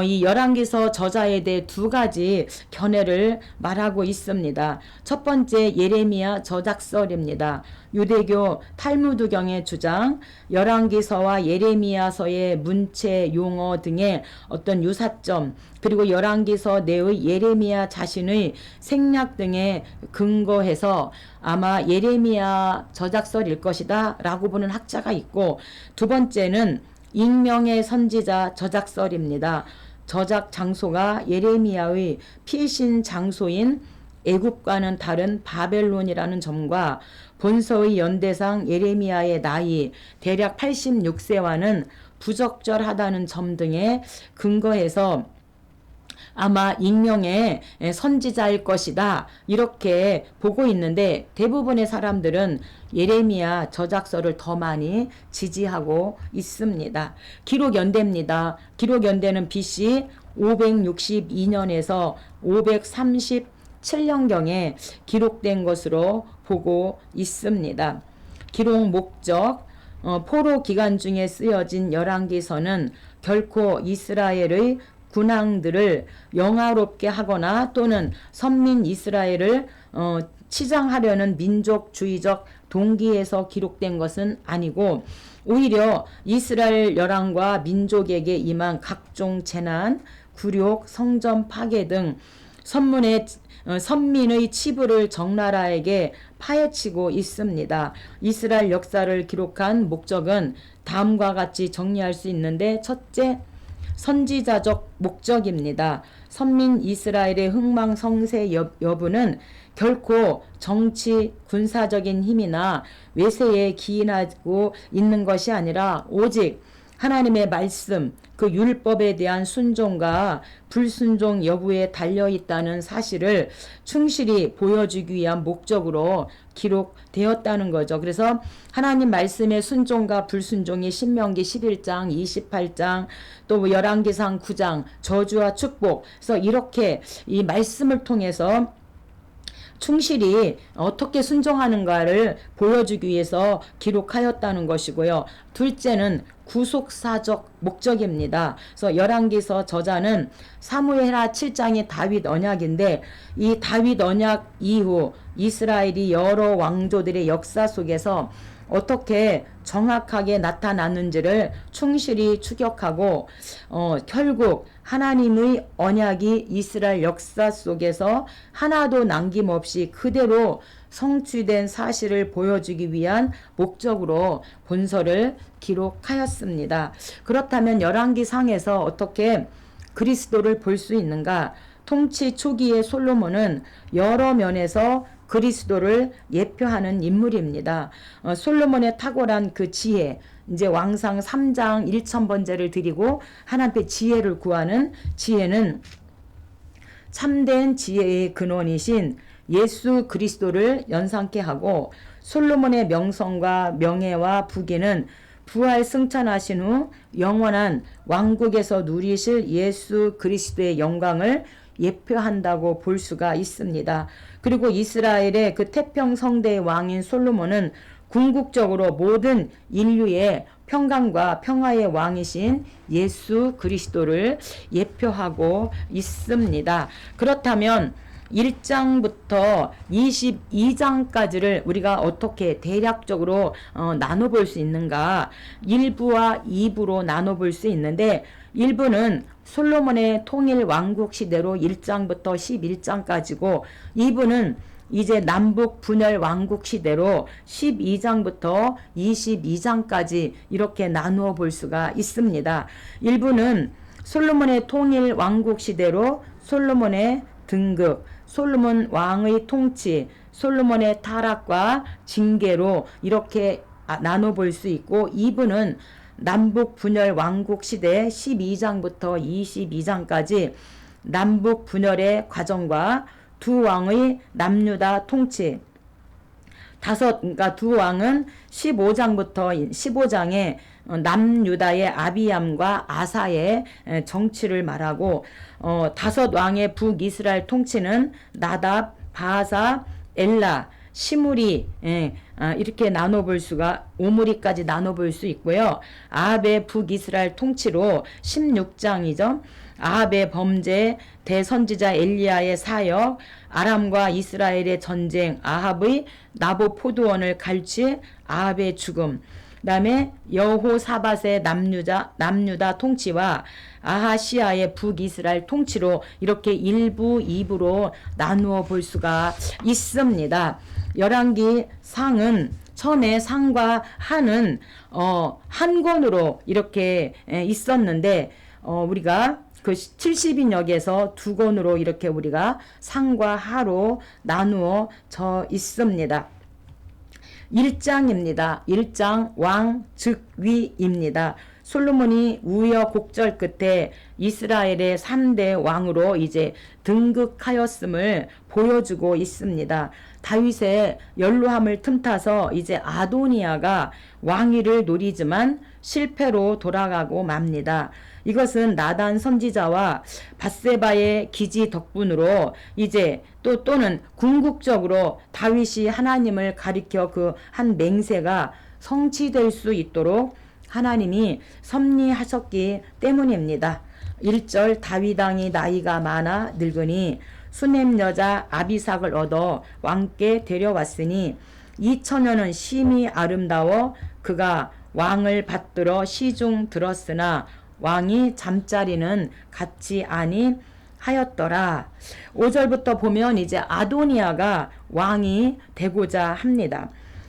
S1: 이 열왕기서 저자에 대해 두 가지 견해를 말하고 있습니다. 첫 번째 예레미야 저작설입니다. 유대교 탈무드경의 주장, 열왕기서와 예레미야서의 문체, 용어 등의 어떤 유사점, 그리고 열왕기서 내의 예레미야 자신의 생략 등에 근거해서 아마 예레미야 저작설일 것이다 라고 보는 학자가 있고, 두 번째는 익명의 선지자 저작설입니다. 저작 장소가 예레미야의 피신 장소인 애굽과는 다른 바벨론이라는 점과 본서의 연대상 예레미야의 나이 대략 86세와는 부적절하다는 점 등에 근거해서 아마 익명의 선지자일 것이다 이렇게 보고 있는데, 대부분의 사람들은 예레미야 저작서를 더 많이 지지하고 있습니다. 기록연대입니다. 기록연대는 BC 562년에서 537년경에 기록된 것으로 보고 있습니다. 기록 목적, 포로 기간 중에 쓰여진 열왕기서는 결코 이스라엘의 군왕들을 영화롭게 하거나 또는 선민 이스라엘을 치장하려는 민족주의적 동기에서 기록된 것은 아니고, 오히려 이스라엘 열왕과 민족에게 임한 각종 재난, 굴욕, 성전 파괴 등 선민의 치부를 적나라하게 파헤치고 있습니다. 이스라엘 역사를 기록한 목적은 다음과 같이 정리할 수 있는데, 첫째, 선지자적 목적입니다. 선민 이스라엘의 흥망성쇠 여부는 결코 정치, 군사적인 힘이나 외세에 기인하고 있는 것이 아니라 오직 하나님의 말씀, 그 율법에 대한 순종과 불순종 여부에 달려있다는 사실을 충실히 보여주기 위한 목적으로 기록되었다는 거죠. 그래서 하나님 말씀의 순종과 불순종이 신명기 11장, 28장, 또 열왕기상 9장, 저주와 축복, 그래서 이렇게 이 말씀을 통해서 충실히 어떻게 순종하는가를 보여주기 위해서 기록하였다는 것이고요. 둘째는 구속사적 목적입니다. 그래서 열왕기서 저자는 사무엘하 7장의 다윗 언약인데, 이 다윗 언약 이후 이스라엘이 여러 왕조들의 역사 속에서 어떻게 정확하게 나타났는지를 충실히 추격하고 결국 하나님의 언약이 이스라엘 역사 속에서 하나도 남김없이 그대로 성취된 사실을 보여주기 위한 목적으로 본서를 기록하였습니다. 그렇다면 열왕기상에서 어떻게 그리스도를 볼 수 있는가? 통치 초기의 솔로몬은 여러 면에서 그리스도를 예표하는 인물입니다. 솔로몬의 탁월한 그 지혜, 이제 왕상 3장 1000번제를 드리고 하나님께 지혜를 구하는 지혜는 참된 지혜의 근원이신 예수 그리스도를 연상케 하고, 솔로몬의 명성과 명예와 부귀는 부활 승천하신 후 영원한 왕국에서 누리실 예수 그리스도의 영광을 예표한다고 볼 수가 있습니다. 그리고 이스라엘의 그 태평성대의 왕인 솔로몬은 궁극적으로 모든 인류의 평강과 평화의 왕이신 예수 그리스도를 예표하고 있습니다. 그렇다면 1장부터 22장까지를 우리가 어떻게 대략적으로 나눠볼 수 있는가? 1부와 2부로 나눠볼 수 있는데, 1부는 솔로몬의 통일 왕국 시대로 1장부터 11장까지고, 2부는 이제 남북 분열 왕국 시대로 12장부터 22장까지 이렇게 나누어 볼 수가 있습니다. 1부는 솔로몬의 통일 왕국 시대로 솔로몬의 등극, 솔로몬 왕의 통치, 솔로몬의 타락과 징계로 이렇게 나눠볼 수 있고, 2부는 남북 분열 왕국 시대 12장부터 22장까지 남북 분열의 과정과 두 왕의 남유다 통치, 그러니까 두 왕은 15장부터 15장에 남유다의 아비암과 아사의 정치를 말하고, 다섯 왕의 북이스라엘 통치는 나답, 바하사, 엘라, 시므리, 이렇게 나눠볼 수가, 오므리까지 나눠볼 수 있고요. 아합의 북이스라엘 통치로 16장이죠. 아합의 범죄, 대선지자 엘리야의 사역, 아람과 이스라엘의 전쟁, 아합의 나보 포도원을 갈취, 아합의 죽음, 그 다음에 여호사밧의 남유다 통치와 아하시아의 북이스라엘 통치로 이렇게 1부, 2부로 나누어 볼 수가 있습니다. 열왕기 상은 처음에 상과 하는 한 권으로 이렇게 있었는데, 우리가 그 70인역에서 두 권으로 이렇게 우리가 상과 하로 나누어져 있습니다. 1장입니다. 1장 왕 즉위입니다. 솔로몬이 우여곡절 끝에 이스라엘의 3대 왕으로 이제 등극하였음을 보여주고 있습니다. 다윗의 연로함을 틈타서 이제 아도니아가 왕위를 노리지만 실패로 돌아가고 맙니다. 이것은 나단 선지자와 밧세바의 기지 덕분으로 이제 또는 궁극적으로 다윗이 하나님을 가리켜 그 한 맹세가 성취될 수 있도록 하나님이 섭리하셨기 때문입니다. 1절 다윗 왕이 나이가 많아 늙으니 수넴 여자 아비삭을 얻어 왕께 데려왔으니 2000년은 심히 아름다워 그가 왕을 받들어 시중 들었으나 왕이 잠자리는 갖지 아니하였더라. 5절부터 보면 이제 아도니아가 왕이 되고자 합니다.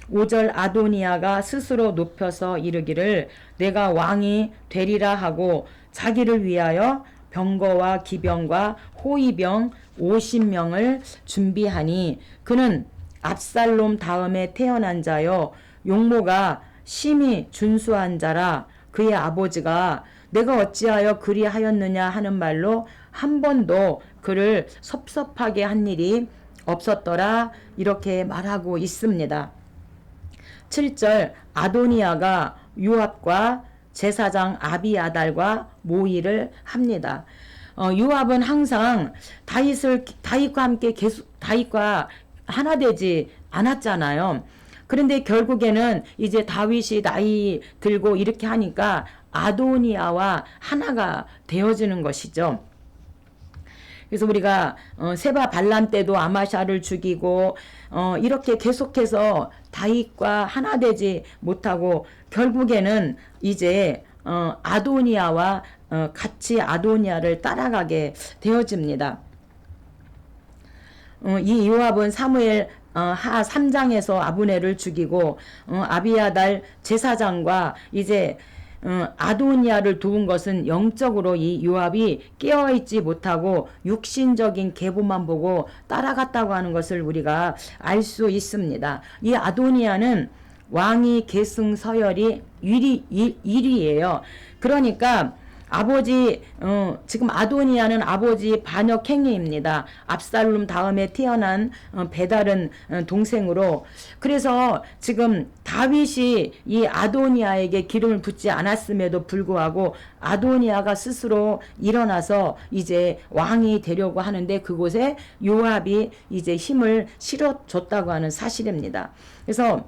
S1: 5절 아도니아가 스스로 높여서 이르기를 내가 왕이 되리라 하고 자기를 위하여 병거와 기병과 호위병 50명을 준비하니 그는 압살롬 다음에 태어난 자요 용모가 심히 준수한 자라. 그의 아버지가 내가 어찌하여 그리하였느냐 하는 말로 한 번도 그를 섭섭하게 한 일이 없었더라. 이렇게 말하고 있습니다. 7절 아도니아가 요압과 제사장 아비아달과 모의를 합니다. 요압은 항상 다윗과 함께 다윗과 하나 되지 않았잖아요. 그런데 결국에는 이제 다윗이 나이 들고 이렇게 하니까 아도니아와 하나가 되어지는 것이죠. 그래서 우리가 세바 반란 때도 아마샤를 죽이고 이렇게 계속해서 다윗과 하나 되지 못하고 결국에는 이제 아도니아와 같이 아도니아를 따라가게 되어집니다. 이 요압은 사무엘 하 3장에서 아브넬을 죽이고 아비아달 제사장과 이제 아도니아를 도운 것은 영적으로 이 요압이 깨어있지 못하고 육신적인 계보만 보고 따라갔다고 하는 것을 우리가 알 수 있습니다. 이 아도니아는 왕위 계승 서열이 1위예요. 그러니까 아버지 지금 아도니아는 아버지 반역 행위입니다. 압살롬 다음에 태어난 배다른 동생으로. 그래서 지금 다윗이 이 아도니아에게 기름을 붓지 않았음에도 불구하고 아도니아가 스스로 일어나서 이제 왕이 되려고 하는데 그곳에 요압이 이제 힘을 실어줬다고 하는 사실입니다. 그래서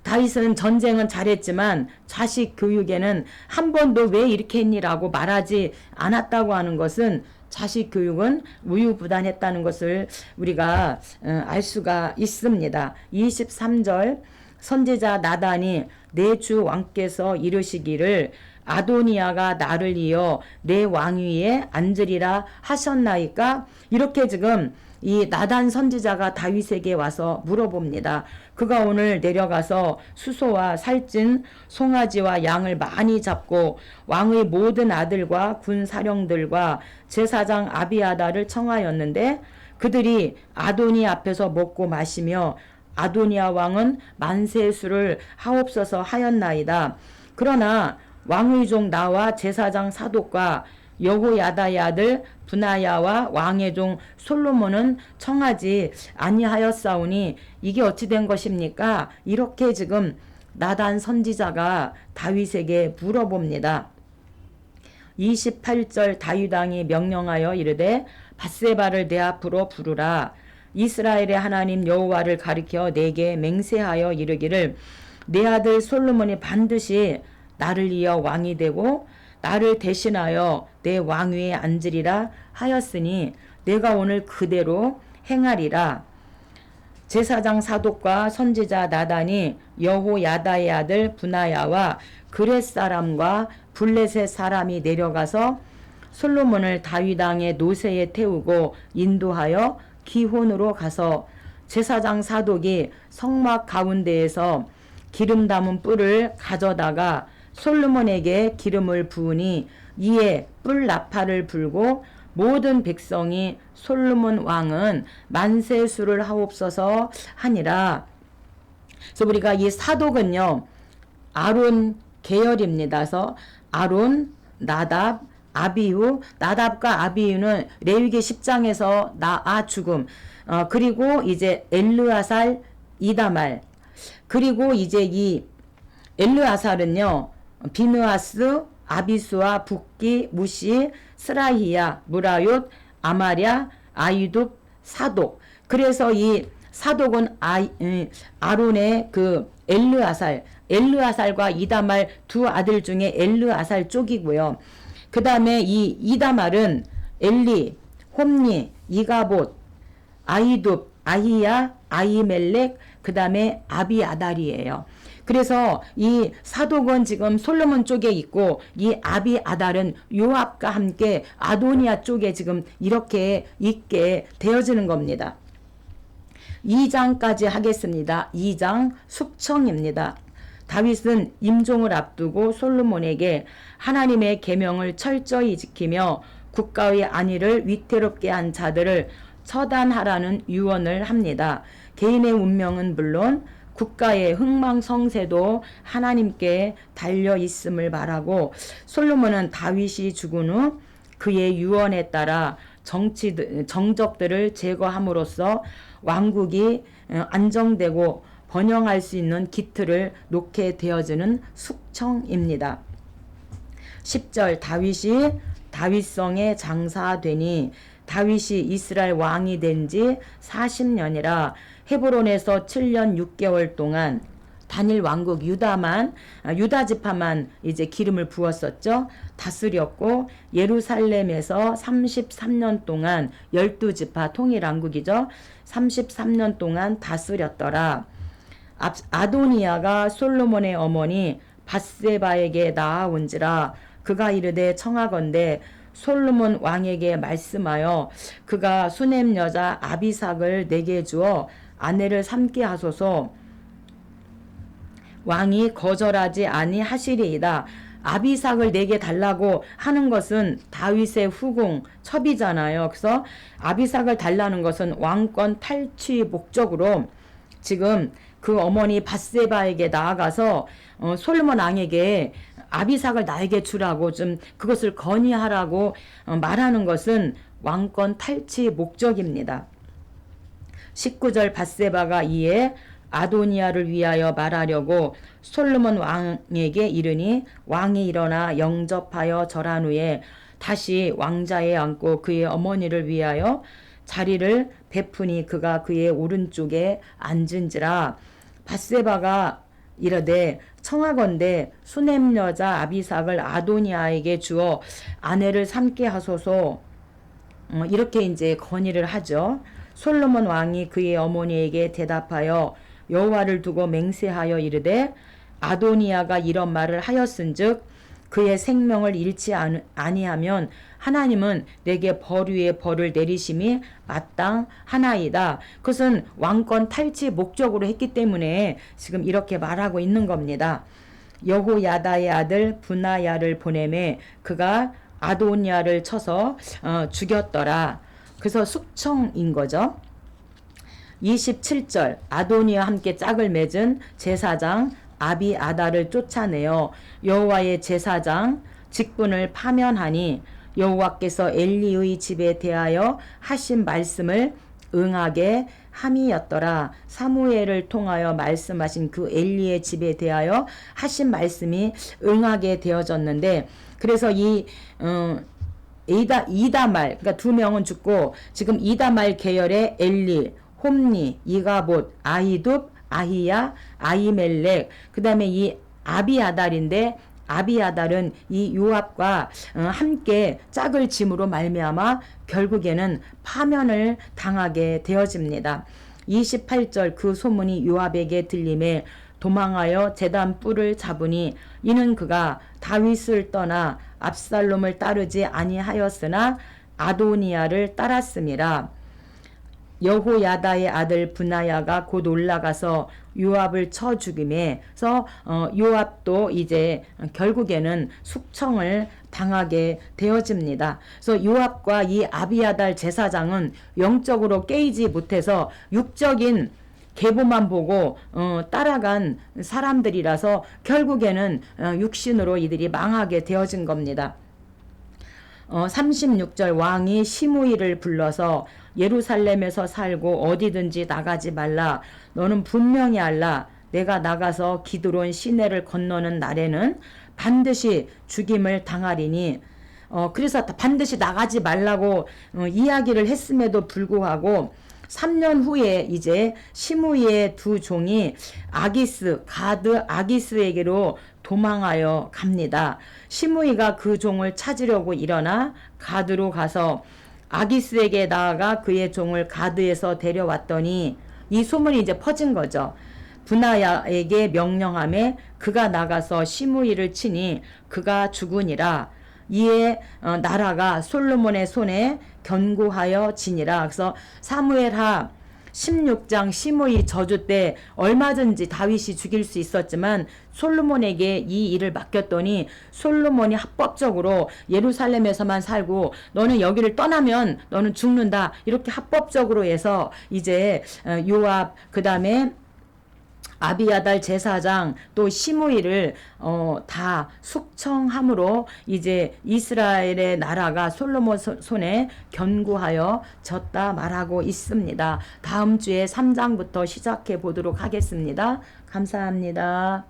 S1: 다윗은 전쟁은 잘했지만 자식 교육에는 한 번도 왜 이렇게 했니라고 말하지 않았다고 하는 것은 자식 교육은 우유부단했다는 것을 우리가 알 수가 있습니다. 23절 선지자 나단이 내 주 왕께서 이르시기를 아도니아가 나를 이어 내 왕위에 앉으리라 하셨나이까. 이렇게 지금 이 나단 선지자가 다윗에게 와서 물어봅니다. 그가 오늘 내려가서 수소와 살찐 송아지와 양을 많이 잡고 왕의 모든 아들과 군사령들과 제사장 아비아달을 청하였는데 그들이 아도니 앞에서 먹고 마시며 아도니아 왕은 만세수를 하옵소서 하였나이다. 그러나 왕의 종 나와 제사장 사독과 여호야다의 아들 분하야와 왕의 종 솔로몬은 청하지 아니하였사오니 이게 어찌 된 것입니까? 이렇게 지금 나단 선지자가 다윗에게 물어봅니다. 28절 다윗 왕이 명령하여 이르되 밧세바를 내 앞으로 부르라. 이스라엘의 하나님 여호와를 가리켜 내게 맹세하여 이르기를 내 아들 솔로몬이 반드시 나를 이어 왕이 되고 나를 대신하여 내 왕위에 앉으리라 하였으니 내가 오늘 그대로 행하리라. 제사장 사독과 선지자 나단이 여호야다의 아들 분하야와 그렛 사람과 블레셋 사람이 내려가서 솔로몬을 다윗 왕의 노새에 태우고 인도하여 기혼으로 가서 제사장 사독이 성막 가운데에서 기름 담은 뿔을 가져다가 솔로몬에게 기름을 부으니 이에 뿔 나팔을 불고 모든 백성이 솔로몬 왕은 만세수를 하옵소서 하니라. 그래서 우리가 이 사독은요 아론 계열입니다. 그래서 아론, 나답, 아비후, 나답과 아비후는 레위기 10장에서 나아 죽음, 그리고 이제 엘르아살, 이다말, 그리고 이제 이 엘르아살은요 비느하스, 아비수와 붓기, 무시, 스라히야, 무라욤, 아마랴, 아이둡, 사독. 그래서 이 사독은 아론의 그 엘르아살과 이다말 두 아들 중에 엘르아살 쪽이고요. 그 다음에 이 이다말은 엘리, 홈니, 이가봇, 아이둡, 아히야, 아히멜렉, 그 다음에 아비아달이에요. 그래서 이 사독은 지금 솔로몬 쪽에 있고 이 아비아달은 요압과 함께 아도니아 쪽에 지금 이렇게 있게 되어지는 겁니다. 2장까지 하겠습니다. 2장 숙청입니다. 다윗은 임종을 앞두고 솔로몬에게 하나님의 계명을 철저히 지키며 국가의 안위를 위태롭게 한 자들을 처단하라는 유언을 합니다. 개인의 운명은 물론 국가의 흥망성쇠도 하나님께 달려 있음을 말하고 솔로몬은 다윗이 죽은 후 그의 유언에 따라 정적들을 제거함으로써 왕국이 안정되고 번영할 수 있는 기틀을 놓게 되어지는 숙청입니다. 10절 다윗이 다윗성에 장사되니 다윗이 이스라엘 왕이 된 지 40년이라 헤브론에서 7년 6개월 동안 단일 왕국 유다 지파만 이제 기름을 부었었죠. 다스렸고 예루살렘에서 33년 동안 12지파 통일 왕국이죠. 33년 동안 다스렸더라. 아도니아가 솔로몬의 어머니 밧세바에게 나아온지라 그가 이르되 청하건대 솔로몬 왕에게 말씀하여 그가 수넴 여자 아비삭을 내게 주어 아내를 삼게 하소서. 왕이 거절하지 아니하시리이다. 아비삭을 내게 달라고 하는 것은 다윗의 후궁 첩이잖아요. 그래서 아비삭을 달라는 것은 왕권 탈취 목적으로 지금 그 어머니 밧세바에게 나아가서 솔로몬 왕에게 아비삭을 나에게 주라고 좀 그것을 건의하라고 말하는 것은 왕권 탈취 목적입니다. 19절 밧세바가 이에 아도니아를 위하여 말하려고 솔로몬 왕에게 이르니 왕이 일어나 영접하여 절한 후에 다시 왕자에 앉고 그의 어머니를 위하여 자리를 베푸니 그가 그의 오른쪽에 앉은지라. 밧세바가 이르되 청하건대 수넴 여자 아비삭을 아도니아에게 주어 아내를 삼게 하소서. 이렇게 이제 건의를 하죠. 솔로몬 왕이 그의 어머니에게 대답하여 여호와를 두고 맹세하여 이르되 아도니아가 이런 말을 하였은즉 그의 생명을 잃지 아니하면 하나님은 내게 벌 위에 벌을 내리심이 마땅하나이다. 그것은 왕권 탈취 목적으로 했기 때문에 지금 이렇게 말하고 있는 겁니다. 여호야다의 아들 분하야를 보내매 그가 아도니아를 쳐서 죽였더라. 그래서 숙청인 거죠. 27절 아도니아와 함께 짝을 맺은 제사장 아비아달을 쫓아내어 여호와의 제사장 직분을 파면하니 여호와께서 엘리의 집에 대하여 하신 말씀을 응하게 함이었더라. 사무엘을 통하여 말씀하신 그 엘리의 집에 대하여 하신 말씀이 응하게 되어졌는데, 그래서 이 이다말, 그러니까 두 명은 죽고 지금 이다말 계열의 엘리, 홈니, 이가봇, 아히둡, 아히야, 아히멜렉, 그 다음에 이 아비아달인데, 아비아달은 이 요압과 함께 짝을 짐으로 말미암아 결국에는 파면을 당하게 되어집니다. 28절 그 소문이 요압에게 들림에 도망하여 제단 뿔을 잡으니 이는 그가 다윗을 떠나 압살롬을 따르지 아니하였으나 아도니아를 따랐음이라. 여호야다의 아들 브나야가 곧 올라가서 요압을 쳐 죽임에서 요압도 이제 결국에는 숙청을 당하게 되어집니다. 그래서 요압과 이 아비아달 제사장은 영적으로 깨이지 못해서 육적인 계보만 보고 따라간 사람들이라서 결국에는 육신으로 이들이 망하게 되어진 겁니다. 36절 왕이 시므이를 불러서 예루살렘에서 살고 어디든지 나가지 말라. 너는 분명히 알라. 내가 나가서 기드론 시내를 건너는 날에는 반드시 죽임을 당하리니. 그래서 반드시 나가지 말라고 이야기를 했음에도 불구하고 3년 후에 이제 시므이의 두 종이 가드 아기스에게로 도망하여 갑니다. 시므이가 그 종을 찾으려고 일어나 가드로 가서 아기스에게 나아가 그의 종을 가드에서 데려왔더니 이 소문이 이제 퍼진 거죠. 브나야에게 명령하매 그가 나가서 시므이를 치니 그가 죽으니라. 이에 나라가 솔로몬의 손에 견고하여 지니라. 그래서 사무엘하 16장 시므이 저주 때 얼마든지 다윗이 죽일 수 있었지만 솔로몬에게 이 일을 맡겼더니 솔로몬이 합법적으로 예루살렘에서만 살고 너는 여기를 떠나면 너는 죽는다, 이렇게 합법적으로 해서 이제 요압 그 다음에 아비아달 제사장 또 시므이를 다 숙청함으로 이제 이스라엘의 나라가 솔로몬 손에 견고하여 졌다 말하고 있습니다. 다음 주에 3장부터 시작해 보도록 하겠습니다. 감사합니다.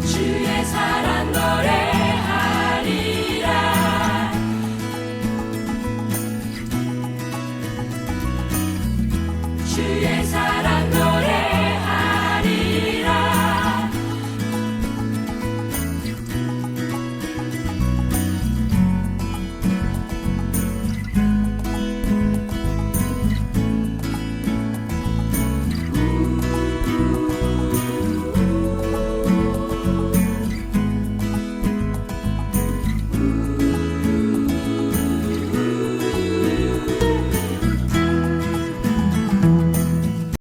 S2: 주의 사랑 노래하리라. 주의 사랑